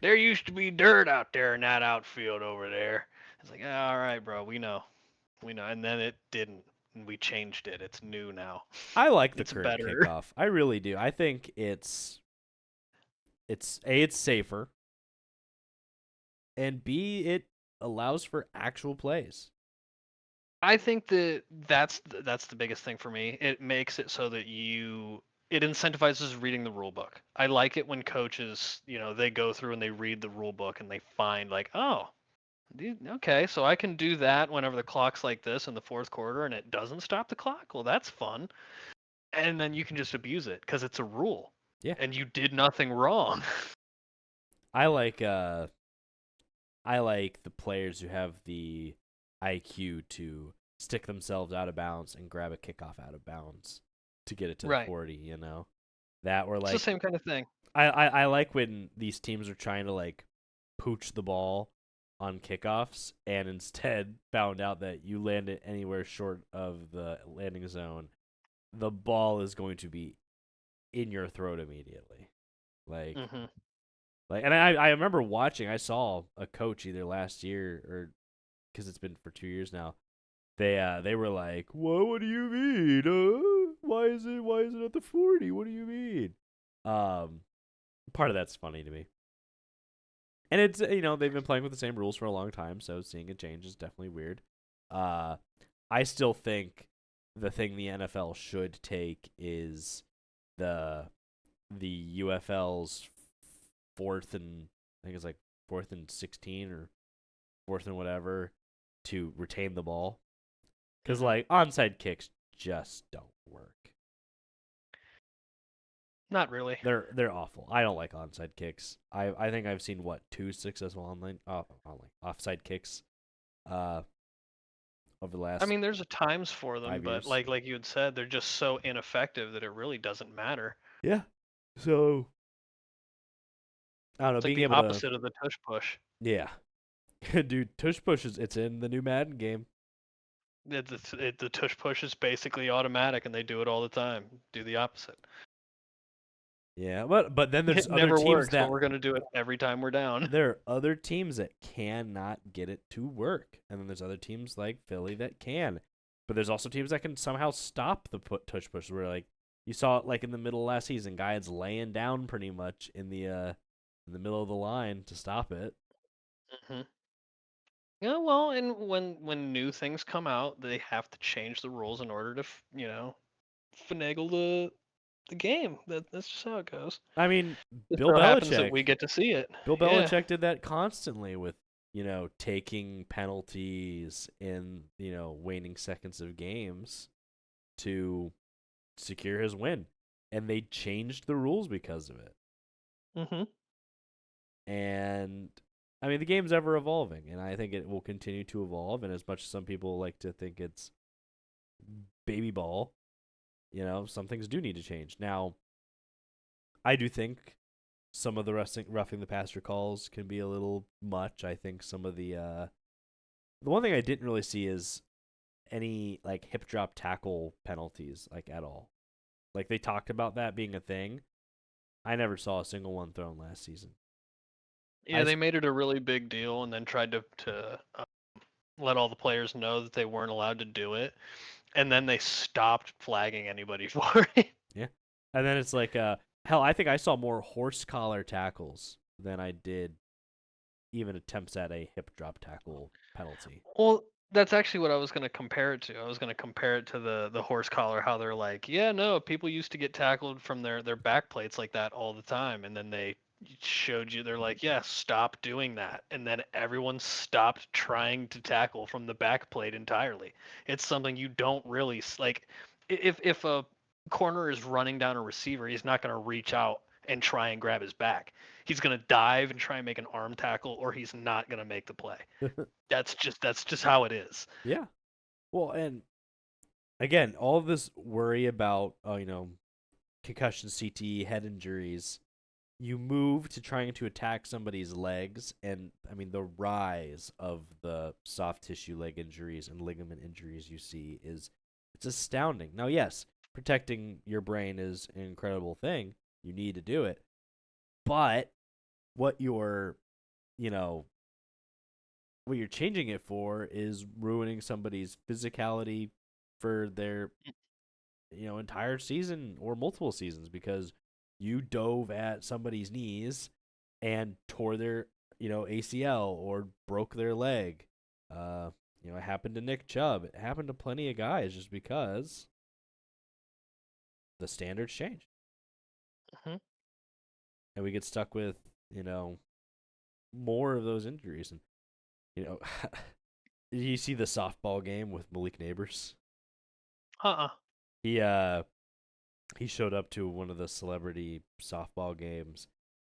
There used to be dirt out there in that outfield over there. It's like, all right, bro, we know, and then it didn't, and we changed it. It's new now. I like the It's current better. kickoff. I really do. I think it's safer, and B, it allows for actual plays. I think that that's the biggest thing for me. It makes it so that it incentivizes reading the rule book. I like it when coaches, they go through and they read the rule book and they find like, oh, okay, so I can do that whenever the clock's like this in the fourth quarter and it doesn't stop the clock. Well, that's fun. And then you can just abuse it because it's a rule Yeah. and you did nothing wrong. I like uh I like the players who have the IQ to stick themselves out of bounds and grab a kickoff out of bounds to get it to the Right. 40, you know. That were It's the like same kind of thing. I like when these teams are trying to like pooch the ball on kickoffs and instead found out that you land it anywhere short of the landing zone, the ball is going to be in your throat immediately. Like Hmm. and I remember watching. I saw a coach either last year or because it's been for 2 years now. They were like, What do you mean? Why is it at the 40? What do you mean?" Um, part of that's funny to me, and it's they've been playing with the same rules for a long time, so seeing a change is definitely weird. Uh, I still think the thing the NFL should take is the UFL's fourth and I think it's like 4th and 16 or 4th and whatever to retain the ball because Hmm. like onside kicks just don't work. Not really. They're awful. I don't like onside kicks. I think I've seen what 2 successful online offside kicks uh over the I last mean, there's a times for them, 5 but years. like you had said, they're just so ineffective that it really doesn't matter. Yeah. So I don't know. It's like Being the able to opposite of the tush push. yeah, dude. Tush pushes. It's in the new Madden game. The tush push is basically automatic, and they do it all the time. Do the opposite. Yeah, but then there's It other never teams works, but that we're gonna do it every time we're down. there are other teams that cannot get it to work, and then there's other teams like Philly that can. But there's also teams that can somehow stop the tush push. Where like you saw it like in the middle of last season, guys laying down pretty much in the middle of the line to stop it. Hmm. Yeah, well, and when new things come out, they have to change the rules in order to, finagle the game. That's just how it goes. I mean, It Bill so happens that we Belichick, get to see it. Bill Yeah. Belichick did that constantly with taking penalties in waning seconds of games to secure his win, and they changed the rules because of it. Hmm. And I mean, the game's ever evolving, and I think it will continue to evolve. And as much as some people like to think it's baby ball, some things do need to change. Now, I do think some of the roughing the passer calls can be a little much. I think some of the one thing I didn't really see is any like hip drop tackle penalties like at all. Like they talked about that being a thing. I never saw a single one thrown last season. Yeah, I they made it a really big deal and then tried to let all the players know that they weren't allowed to do it, and then they stopped flagging anybody for it. Yeah. And then it's like hell, I think I saw more horse collar tackles than I did even attempts at a hip drop tackle penalty. Well, that's actually what I was going to compare it to. I was going to compare it to the horse collar, how they're like, yeah, no, people used to get tackled from their back plates like that all the time, and then they showed you they're like, yeah, stop doing that, and then everyone stopped trying to tackle from the back plate entirely. It's something you don't really like. If a corner is running down a receiver, he's not going to reach out and try and grab his back. He's going to dive and try and make an arm tackle, or he's not going to make the play. That's just how it is. Yeah. Well, and again, all of this worry about concussion, CTE, head injuries, you move to trying to attack somebody's legs, and I mean the rise of the soft tissue leg injuries and ligament injuries you see is it's astounding. Now, yes, protecting your brain is an incredible thing. You need to do it. But what you're, you know, what you're changing it for is ruining somebody's physicality for their entire season or multiple seasons because you dove at somebody's knees and tore their ACL or broke their leg. It happened to Nick Chubb. It happened to plenty of guys just because the standards change Hmm. and we get stuck with you know more of those injuries. And you know, did you see the softball game with Malik Neighbors? Uh-uh. He he showed up to one of the celebrity softball games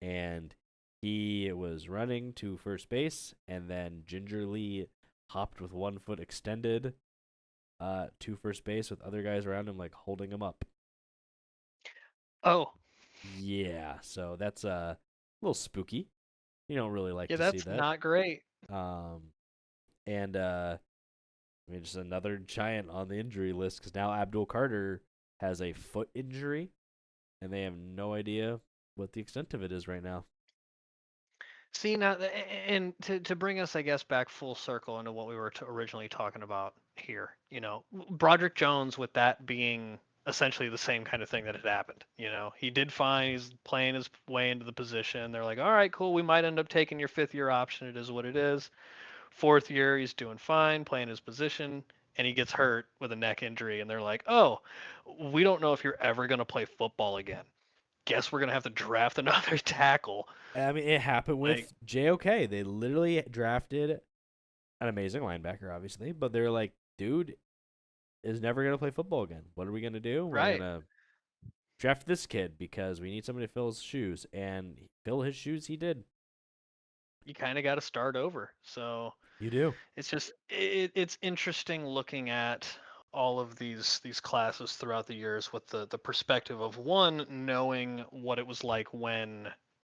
and he was running to first base and then gingerly hopped with 1 foot extended to first base with other guys around him like holding him up. Oh, Yeah, so that's a little spooky. You don't really like yeah, to see that's that. not great. Um and I mean just another giant on the injury list cuz now Abdul Carter has a foot injury and they have no idea what the extent of it is right now. See now, and to bring us, I guess, back full circle into what we were originally talking about here. Broderick Jones, with that being essentially the same kind of thing that had happened. He did fine. He's playing his way into the position. They're like, all right, cool. We might end up taking your fifth year option. It is what it is. Fourth year, he's doing fine, playing his position, and he gets hurt with a neck injury. And they're like, oh, we don't know if you're ever going to play football again. Guess we're going to have to draft another tackle. I mean, it happened Like, with JOK. They literally drafted an amazing linebacker, obviously, but they're like, dude is never going to play football again. What are we going to do? We're going right. to draft this kid because we need somebody to fill his shoes. And fill his shoes, he did. You kind of got to start over. So You do. it's just it's interesting looking at all of these classes throughout the years with the perspective of one knowing what it was like when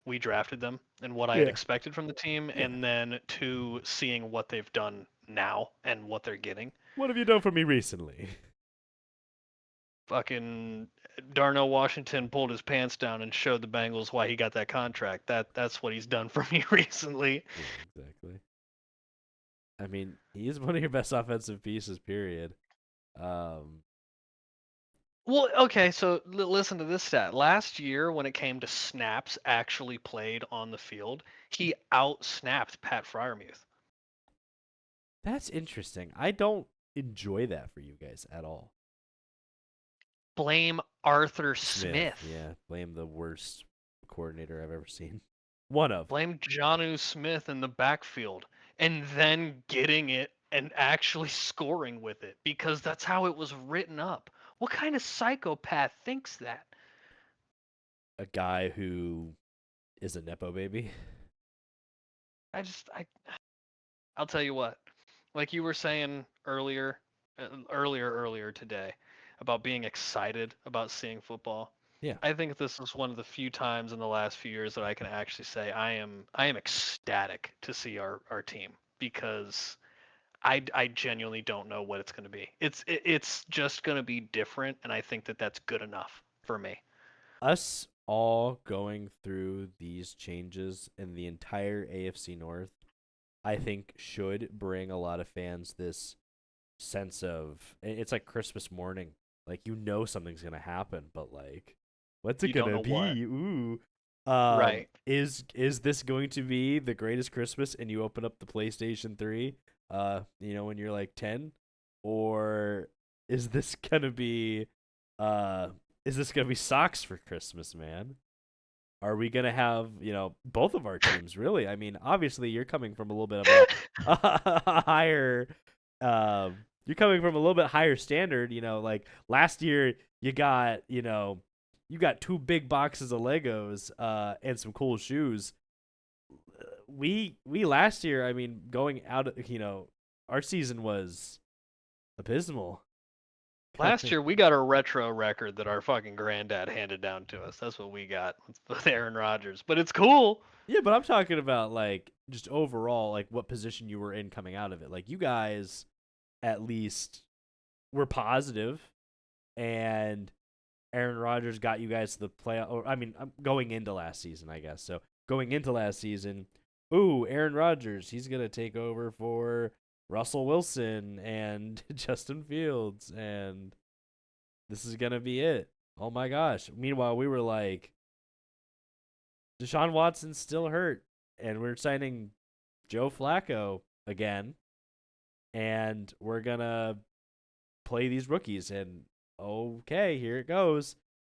we drafted them and what I had Yeah. expected from the team, Yeah. and then two seeing what they've done now and what they're getting. What have you done for me recently? fucking Darnell Washington pulled his pants down and showed the Bengals why he got that contract. That's what he's done for me recently. Yeah, exactly. I mean, he is one of your best offensive pieces. Period. Um, Well, okay, so listen to this stat. Last year, when it came to snaps actually played on the field, he out snapped Pat Fryermuth. that's interesting. I don't enjoy that for you guys at all. Blame Arthur Smith, Smith. yeah, blame the worst coordinator I've ever seen. One of. Blame Jonnu Smith in the backfield and then getting it and actually scoring with it because that's how it was written up. What kind of psychopath thinks that? A guy who is a nepo baby. I just I I'll tell you what. Like you were saying earlier today about being excited about seeing football. Yeah, I think this is one of the few times in the last few years that I can actually say I am ecstatic to see our team because I genuinely don't know what it's going to be. It's just going to be different, and I think that that's good enough for me. us all going through these changes in the entire AFC North, I think should bring a lot of fans this sense of it's like Christmas morning. Like something's gonna happen, but like, what's it You don't gonna know what, be? Ooh, right? is this going to be the greatest Christmas? And you open up the PlayStation 3, when you're like 10, or is this gonna be, uh, is this gonna be socks for Christmas, man? Are we gonna have both of our teams really? I mean, obviously you're coming from a little bit of a higher, you're coming from a little bit higher standard. Like last year you got two big boxes of Legos and some cool shoes. We last year, I mean, going out, our season was abysmal. Last year we got a retro record that our fucking granddad handed down to us. That's what we got with Aaron Rodgers. But it's cool. Yeah, but I'm talking about like just overall, like what position you were in coming out of it. Like you guys at least were positive, and Aaron Rodgers got you guys to the playoff. Or I mean, going into last season, I guess. So going into last season, ooh, Aaron Rodgers, he's gonna take over for Russell Wilson and Justin Fields, and this is gonna be it. Oh my gosh! Meanwhile, we were like, Deshaun Watson's still hurt, and we're signing Joe Flacco again, and we're gonna play these rookies. And okay, here it goes.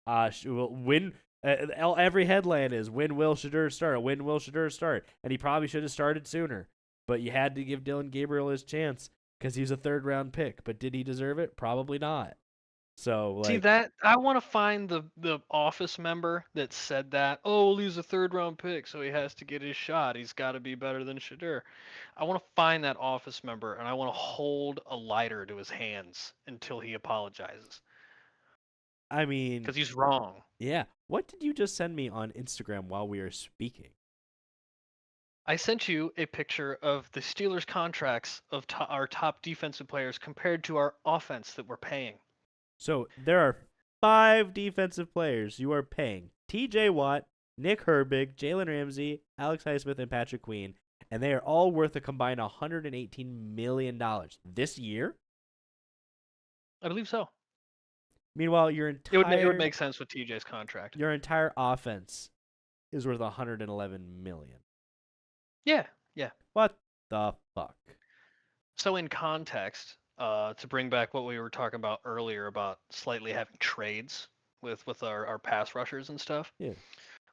We'll win. Every headline is win Will Shadur start. Win Will Shadur start, and he probably should have started sooner. But you had to give Dylan Gabriel his chance because he was a third-round pick. But did he deserve it? Probably not. So See like, that I want to find the office member that said that. Oh, well, he's a third round pick, so he has to get his shot. He's got to be better than Shadur. I want to find that office member and I want to hold a lighter to his hands until he apologizes I mean, because he's wrong. yeah. What did you just send me on Instagram while we were speaking? I sent you a picture of the Steelers' contracts of our top defensive players compared to our offense that we're paying. So there are 5 defensive players you are paying: T.J. Watt, Nick Herbig, Jalen Ramsey, Alex Highsmith, and Patrick Queen, and they are all worth a combined $118 million this year. I believe so. Meanwhile, your It would entire make sense with TJ's contract. your entire offense is worth $111 million. Yeah, yeah. What the fuck? So in context, to bring back what we were talking about earlier about slightly having trades with our pass rushers and stuff. Yeah,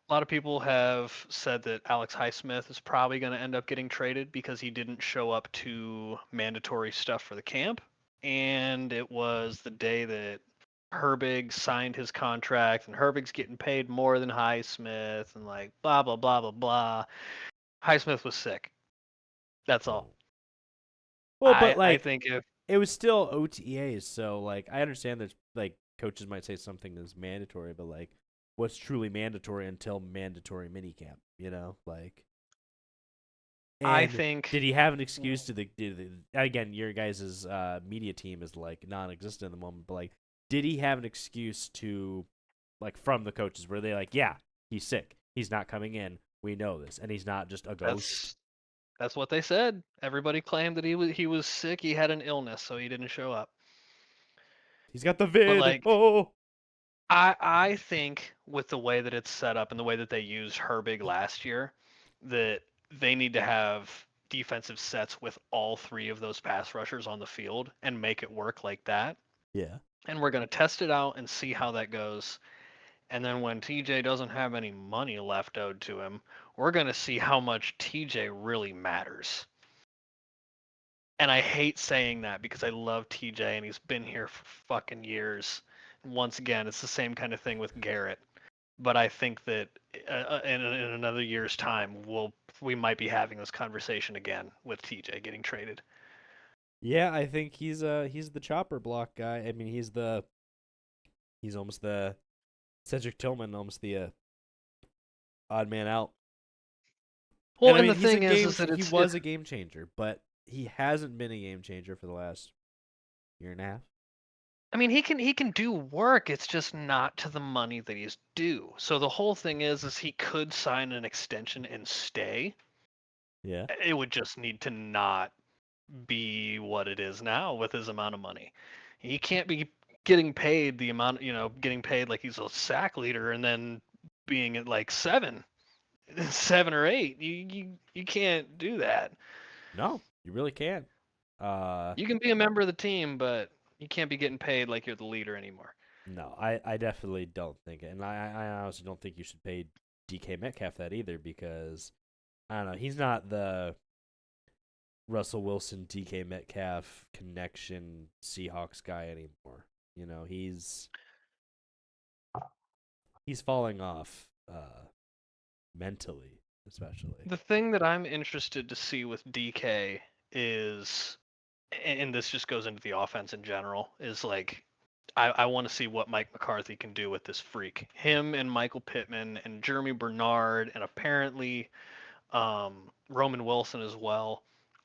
A lot of people have said that Alex Highsmith is probably going to end up getting traded because he didn't show up to mandatory stuff for the camp, and it was the day that Herbig signed his contract, and Herbig's getting paid more than Highsmith, and like blah blah blah blah blah. Highsmith was sick. That's all. oh. Well, but I like think if it was still OTAs, so like I understand that like coaches might say something is mandatory, but like what's truly mandatory until mandatory minicamp, like. I And think did he have an excuse to again, your guys' media team is like non-existent at the moment, but like did he have an excuse to, like, from the coaches? Were they like, yeah, he's sick, he's not coming in, we know this, and he's not just a ghost? That's what they said. Everybody claimed that he was sick. He had an illness, so he didn't show up. He's got the But vid. like, Oh, I think with the way that it's set up and the way that they used Herbig last year, that they need to have defensive sets with all three of those pass rushers on the field and make it work like that. yeah. And we're going to test it out and see how that goes. And then when TJ doesn't have any money left owed to him, we're going to see how much TJ really matters. And I hate saying that because I love TJ and he's been here for fucking years. And once again, it's the same kind of thing with Garrett. But I think that in another year's time, we might be having this conversation again with TJ getting traded. Yeah, I think he's the chopper block guy. I mean, he's almost the Cedric Tillman, almost the odd man out. Well, And I and the mean, thing is that he it's was a game changer, but he hasn't been a game changer for the last year and a half. I mean, he can do work. It's just not to the money that he's due. So the whole thing is he could sign an extension and stay. Yeah. It would just need to not be what it is now with his amount of money. He can't be getting paid the amount, getting paid like he's a sack leader and then being at like 7 or 8. You can't do that. No, you really can't. You can be a member of the team, but you can't be getting paid like you're the leader anymore. No, I definitely don't think it, and I honestly don't think you should pay DK Metcalf that either because I don't know, he's not the Russell Wilson DK Metcalf connection Seahawks guy anymore. You know, he's falling off mentally, especially. The thing that I'm interested to see with DK is, and this just goes into the offense in general, is like I want to see what Mike McCarthy can do with this freak. Him and Michael Pittman and Jeremy Bernard and apparently Roman Wilson as well.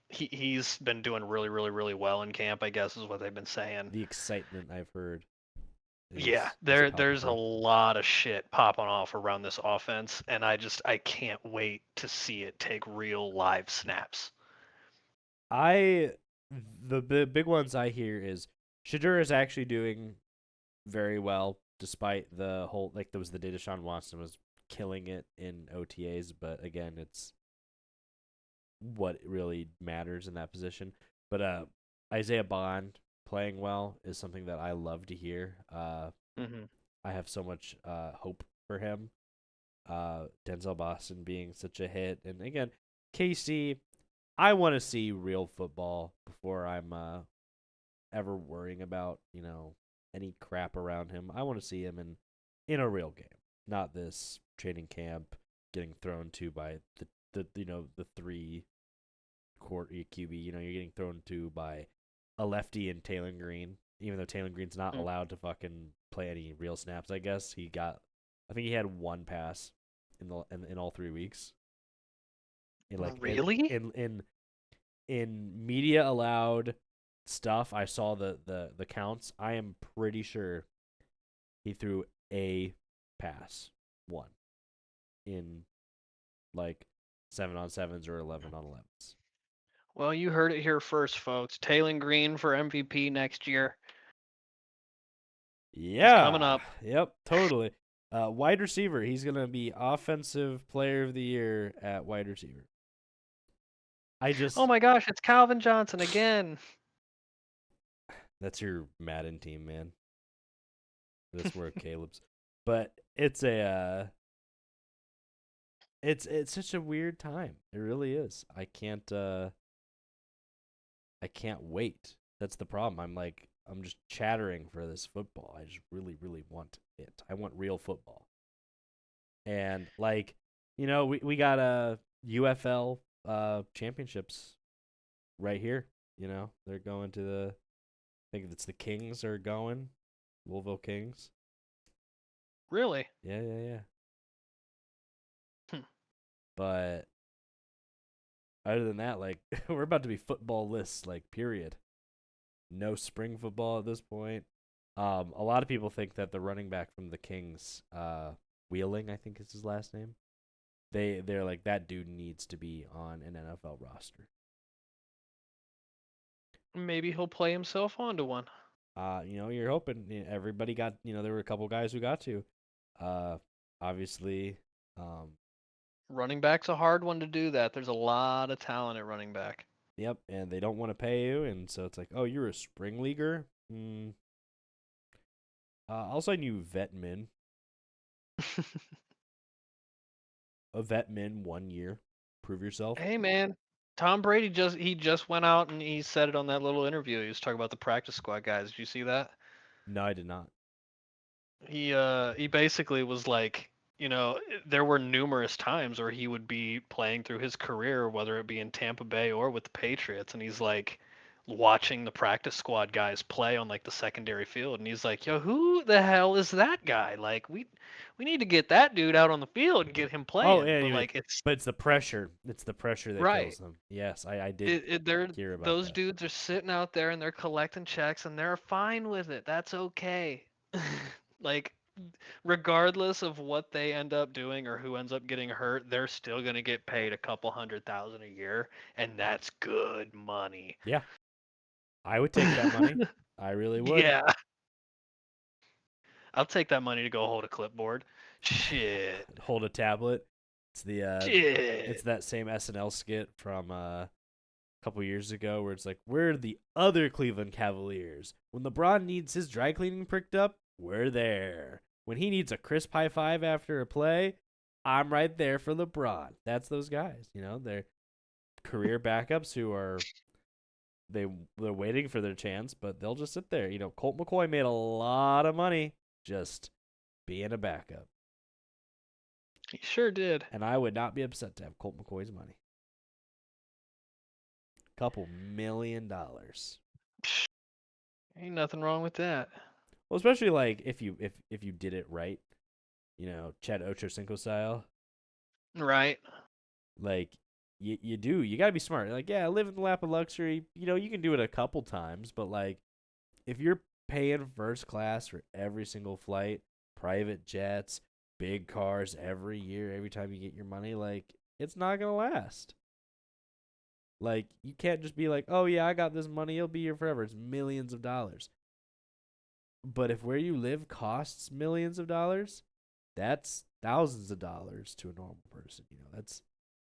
He's been doing really, really, really well in camp, I guess is what they've been saying. The excitement I've heard Yeah, is there's a palpable. lot of shit popping off around this offense, and I can't wait to see it take real live snaps. I the big ones I hear is Shadur is actually doing very well despite the whole, like, there was the day Deshaun Watson was killing it in OTAs, but again, it's what really matters in that position. But Isaiah Bond playing well is something that I love to hear. Hmm. I have so much hope for him. Denzel Boston being such a hit, and again, KC. I want to see real football before I'm ever worrying about any crap around him. I want to see him in a real game, not this training camp getting thrown to by the three court QB. You know, you're getting thrown to by a lefty and Taylor Green, even though Taylor Green's not allowed to fucking play any real snaps. I guess I think he had one pass in all 3 weeks. In like Really? in media allowed stuff, I saw the counts. I am pretty sure he threw a pass, one, in like 7-on-7s or 11-on-11s. Well, you heard it here first, folks. Taylor Green for MVP next year. He's coming Yeah. up. Yep. Totally. Wide receiver. He's gonna be offensive player of the year at wide receiver. I Oh just my gosh, it's Calvin Johnson again. That's your Madden team, man. That's where Caleb's. But it's such a weird time. It really is. I can't wait. That's the problem. I'm just chattering for this football. I just really, really want it. I want real football. And we got a UFL championships right here. They're going to I think it's the Kings are going. Louisville Kings. Really? Yeah, yeah, yeah. Hmm. But other than that, like we're about to be football lists, like period. No spring football at this point. A lot of people think that the running back from the Kings, Wheeling, I think is his last name. They're like that dude needs to be on an NFL roster. Maybe he'll play himself onto one. You're hoping everybody got. There were a couple guys who got to. Uh, obviously, um, Running back's a hard one to do that. There's a lot of talent at running back. yep, and they don't want to pay you, and so it's like, oh, you're a spring leaguer. I'll sign you vet min, a vet min 1 year. Prove yourself. Hey man, Tom Brady just went out and he said it on that little interview. He was talking about the practice squad guys. Did you see that? No, I did not. He basically was like, there were numerous times where he would be playing through his career, whether it be in Tampa Bay or with the Patriots, and he's like watching the practice squad guys play on like the secondary field, and he's like, "Yo, who the hell is that guy? Like, we need to get that dude out on the field and get him Oh, playing." yeah, But like, it's but it's the pressure. It's the pressure that right. kills them. Yes, I did They're hear about those that. dudes are sitting out there and they're collecting checks and they're fine with it. That's okay. Like regardless of what they end up doing or who ends up getting hurt, they're still going to get paid a couple 100,000 a year, and that's good money. Yeah, I would take that money. I really would. Yeah, I'll take that money to go hold a clipboard. Shit. Hold a tablet. It's the it's Shit. that same SNL skit from a couple years ago where it's like, we're the other Cleveland Cavaliers. When LeBron needs his dry cleaning pricked up, we're there. When he needs a crisp high five after a play, I'm right there for LeBron. That's those guys. They're career backups who are they're waiting for their chance, but they'll just sit there. Colt McCoy made a lot of money just being a backup. He sure did. And I would not be upset to have Colt McCoy's money. Couple $1 million. Ain't nothing wrong with that. Well, especially like if you did it right, Chad Ochocinco style. Right. Like you gotta be smart. Like, yeah, live in the lap of luxury. You can do it a couple times, but like if you're paying first class for every single flight, private jets, big cars every year, every time you get your money, like it's not gonna last. Like you can't just be like, oh yeah, I got this money, it'll be here forever. It's millions of dollars. But if where you live costs millions of dollars, that's thousands of dollars to a normal person. That's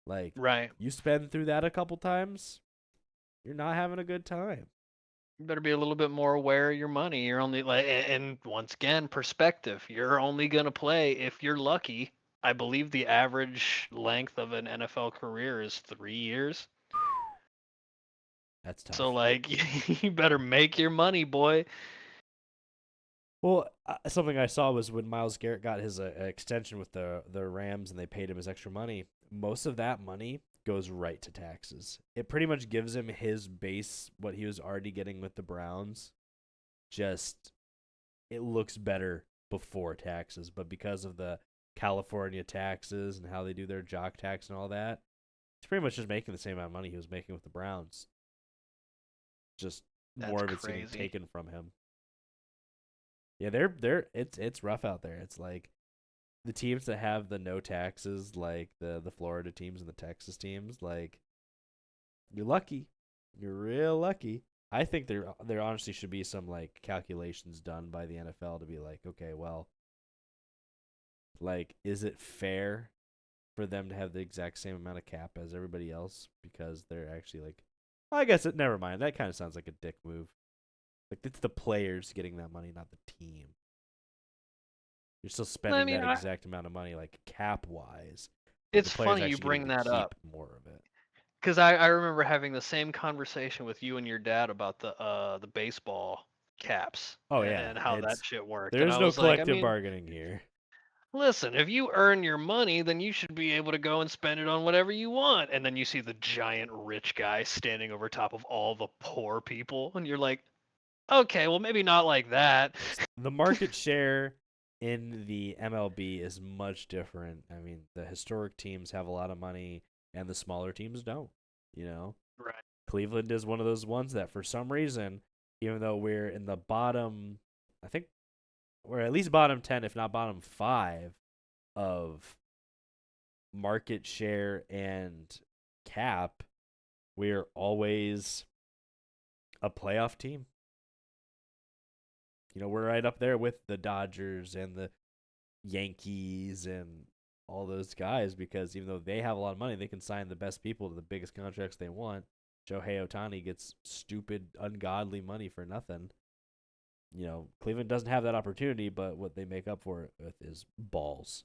like Right. you spend through that a couple times, you're not having a good time. You better be a little bit more aware of your money. You're only like, and once again, perspective. You're only gonna play if you're lucky. I believe the average length of an NFL career is 3 years. That's So tough. like, you better make your money, boy. Well, something I saw was when Myles Garrett got his extension with the Rams and they paid him his extra money. Most of that money goes right to taxes. It pretty much gives him his base, what he was already getting with the Browns. Just it looks better before taxes, but because of the California taxes and how they do their jock tax and all that, he's pretty much just making the same amount of money he was making with the Browns. Just That's more of it's getting crazy. taken from him. Yeah, it's rough out there. It's like the teams that have the no taxes, like the Florida teams and the Texas teams, like you're lucky. You're real lucky. I think there honestly should be some like calculations done by the NFL to be like, okay, well, like is it fair for them to have the exact same amount of cap as everybody else because they're actually like I guess it never mind. That kind of sounds like a dick move. Like it's the players getting that money, not the team. You're still I spending mean, that exact amount of money, like cap wise, but the it's player's funny you actually getting bring to that keep up more of it. because I remember having the same conversation with you and your dad about the baseball caps Oh yeah, and how that shit worked, and there's I no was like, I collective mean, bargaining here. listen, if you earn your money, then you should be able to go and spend it on whatever you want. And then you see the giant rich guy standing over top of all the poor people, and you're like, okay, well, maybe not like that. Yes. The market share in the MLB is much different. I mean, the historic teams have a lot of money, and the smaller teams don't. You know, Right. Cleveland is one of those ones that, for some reason, even though we're in the bottom, I think we're at least bottom 10, if not bottom 5 of market share and cap. We're always a playoff team. We're right up there with the Dodgers and the Yankees and all those guys because even though they have a lot of money, they can sign the best people to the biggest contracts they want. Shohei Ohtani gets stupid, ungodly money for nothing. Cleveland doesn't have that opportunity, but what they make up for it with is balls.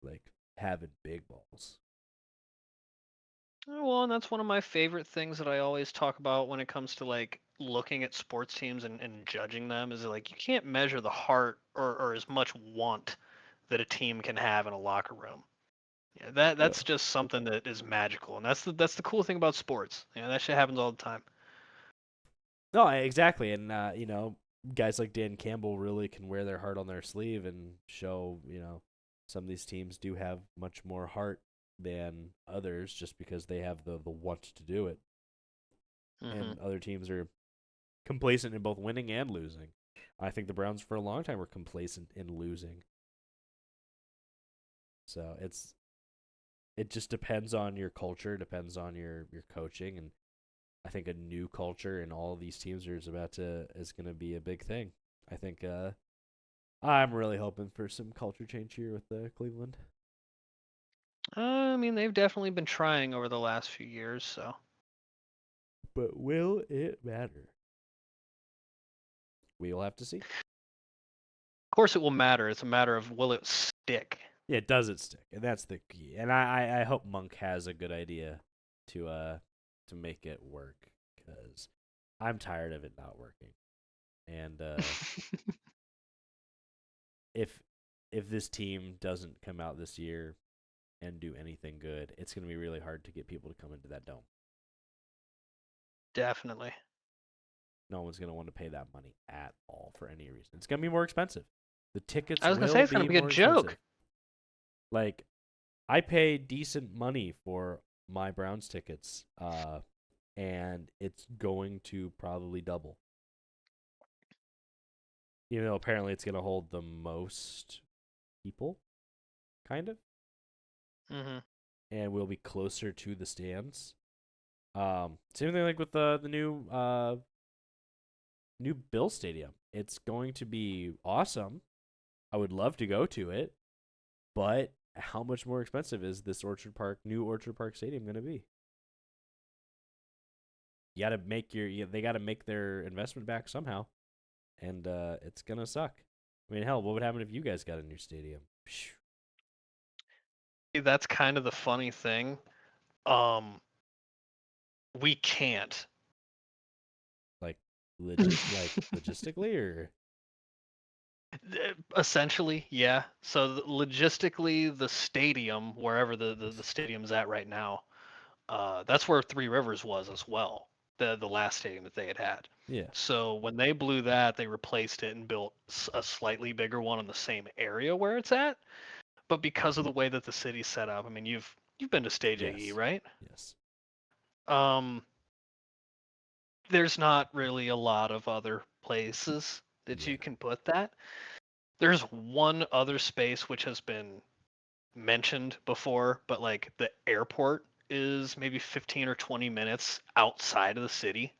Like having big balls. Oh, well, and that's one of my favorite things that I always talk about when it comes to like looking at sports teams and judging them is like you can't measure the heart or as much want that a team can have in a locker room. Yeah, that's No. just something that is magical, and that's the cool thing about sports. That shit happens all the time. No, exactly. And, guys like Dan Campbell really can wear their heart on their sleeve and show, some of these teams do have much more heart than others just because they have the want to do it. Hmm. And other teams are complacent in both winning and losing. I think the Browns for a long time were complacent in losing. So it just depends on your culture, depends on your coaching, and I think a new culture in all of these teams is going to be a big thing. I think I'm really hoping for some culture change here with Cleveland. I mean, they've definitely been trying over the last few years, so. But will it matter? We'll have to see. Of course, it will matter. It's a matter of will it stick. Yeah, does it stick? And that's the key. And I hope Monk has a good idea to make it work because I'm tired of it not working. And if if this team doesn't come out this year and do anything good, it's going to be really hard to get people to come into that dome. Definitely. No one's going to want to pay that money at all for any reason. It's going to be more expensive. The tickets I was gonna say will it's gonna be be a more expensive. joke. Like I pay decent money for my Browns tickets, and it's going to probably double. Even though apparently it's going to hold the most people, kind of, Hmm. and we'll be closer to the stands. Same thing like with the new Bill Stadium. It's going to be awesome. I would love to go to it, but how much more expensive is this new Orchard Park Stadium going to be? You got to they got to make their investment back somehow, and it's gonna suck. I mean, hell, what would happen if you guys got a new stadium? That's kind of the funny thing. Um, we can't. Like like logistically, or Essentially, yeah. So logistically, the stadium, wherever the stadium's at right now, that's where Three Rivers was as well. The last stadium that they had. yeah, So when they blew that, they replaced it and built a slightly bigger one in the same area where it's at. But because of the way that the city's set up, I mean, you've been to Stage AE, yes, right? yes, Um, there's not really a lot of other places that yeah, you can put that. There's one other space which has been mentioned before, but like the airport is maybe 15 or 20 minutes outside of the city.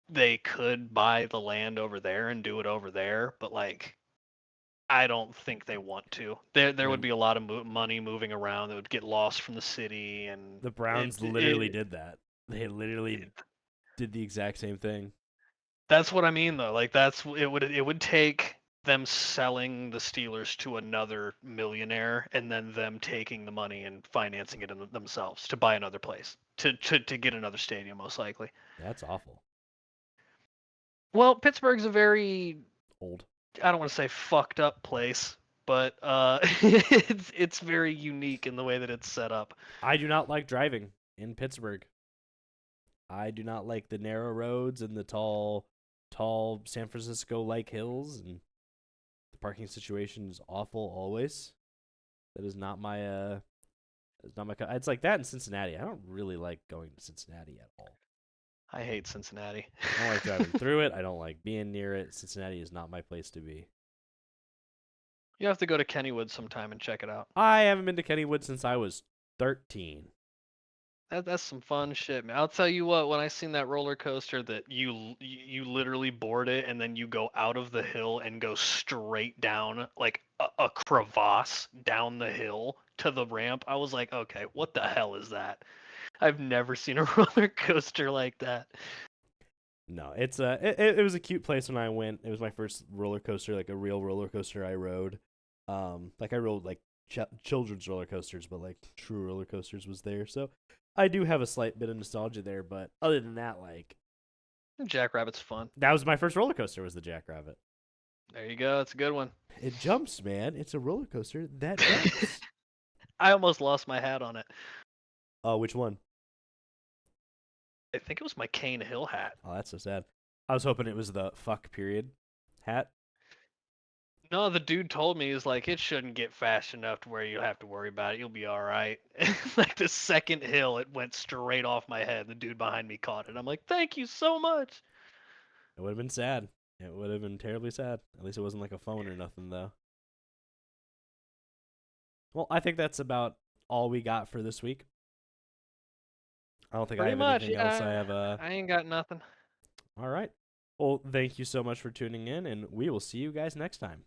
They could buy the land over there and do it over there, but like I don't think they want to. There would and be a lot of money moving around that would get lost from the city, and the Browns literally did that. They literally it did the exact same thing. that's what I mean though. Like it would take them selling the Steelers to another millionaire and then them taking the money and financing it themselves to buy another place to get another stadium most likely. That's awful. Well, Pittsburgh's a very Old. I don't want to say fucked up place, but it's very unique in the way that it's set up. I do not like driving in Pittsburgh. I do not like the narrow roads and the tall San Francisco like hills, and the parking situation is awful always. That is not my it's not my it's like that in Cincinnati. I don't really like going to Cincinnati at all. I hate Cincinnati. I don't like driving through it. I don't like being near it. Cincinnati is not my place to be. You have to go to Kennywood sometime and check it out. I haven't been to Kennywood since I was 13. That's some fun shit, man. I'll tell you what, when I seen that roller coaster that you literally board it and then you go out of the hill and go straight down like a crevasse down the hill to the ramp, I was like, okay, what the hell is that? I've never seen a roller coaster like that. No, it was a cute place when I went. It was my first roller coaster, like a real roller coaster I rode. Like I rode like children's roller coasters, but like true roller coasters was there. So I do have a slight bit of nostalgia there, but other than that, like Jackrabbit's fun. that was my first roller coaster was the Jackrabbit. There you go. It's a good one. It jumps, man. It's a roller coaster that jumps. I almost lost my hat on it. Oh, which one? I think it was my Cane Hill hat. Oh, that's so sad. I was hoping it was the fuck period hat. No, the dude told me he's like, it shouldn't get fast enough to where you'll have to worry about it. You'll be all right. Like the second hill, it went straight off my head. The dude behind me caught it. I'm like, thank you so much. It would have been sad. It would have been terribly sad. At least it wasn't like a phone or nothing, though. Well, I think that's about all we got for this week. I don't think I Pretty have much. anything else I Yeah, have. I ain't got nothing. All right. Well, thank you so much for tuning in, and we will see you guys next time.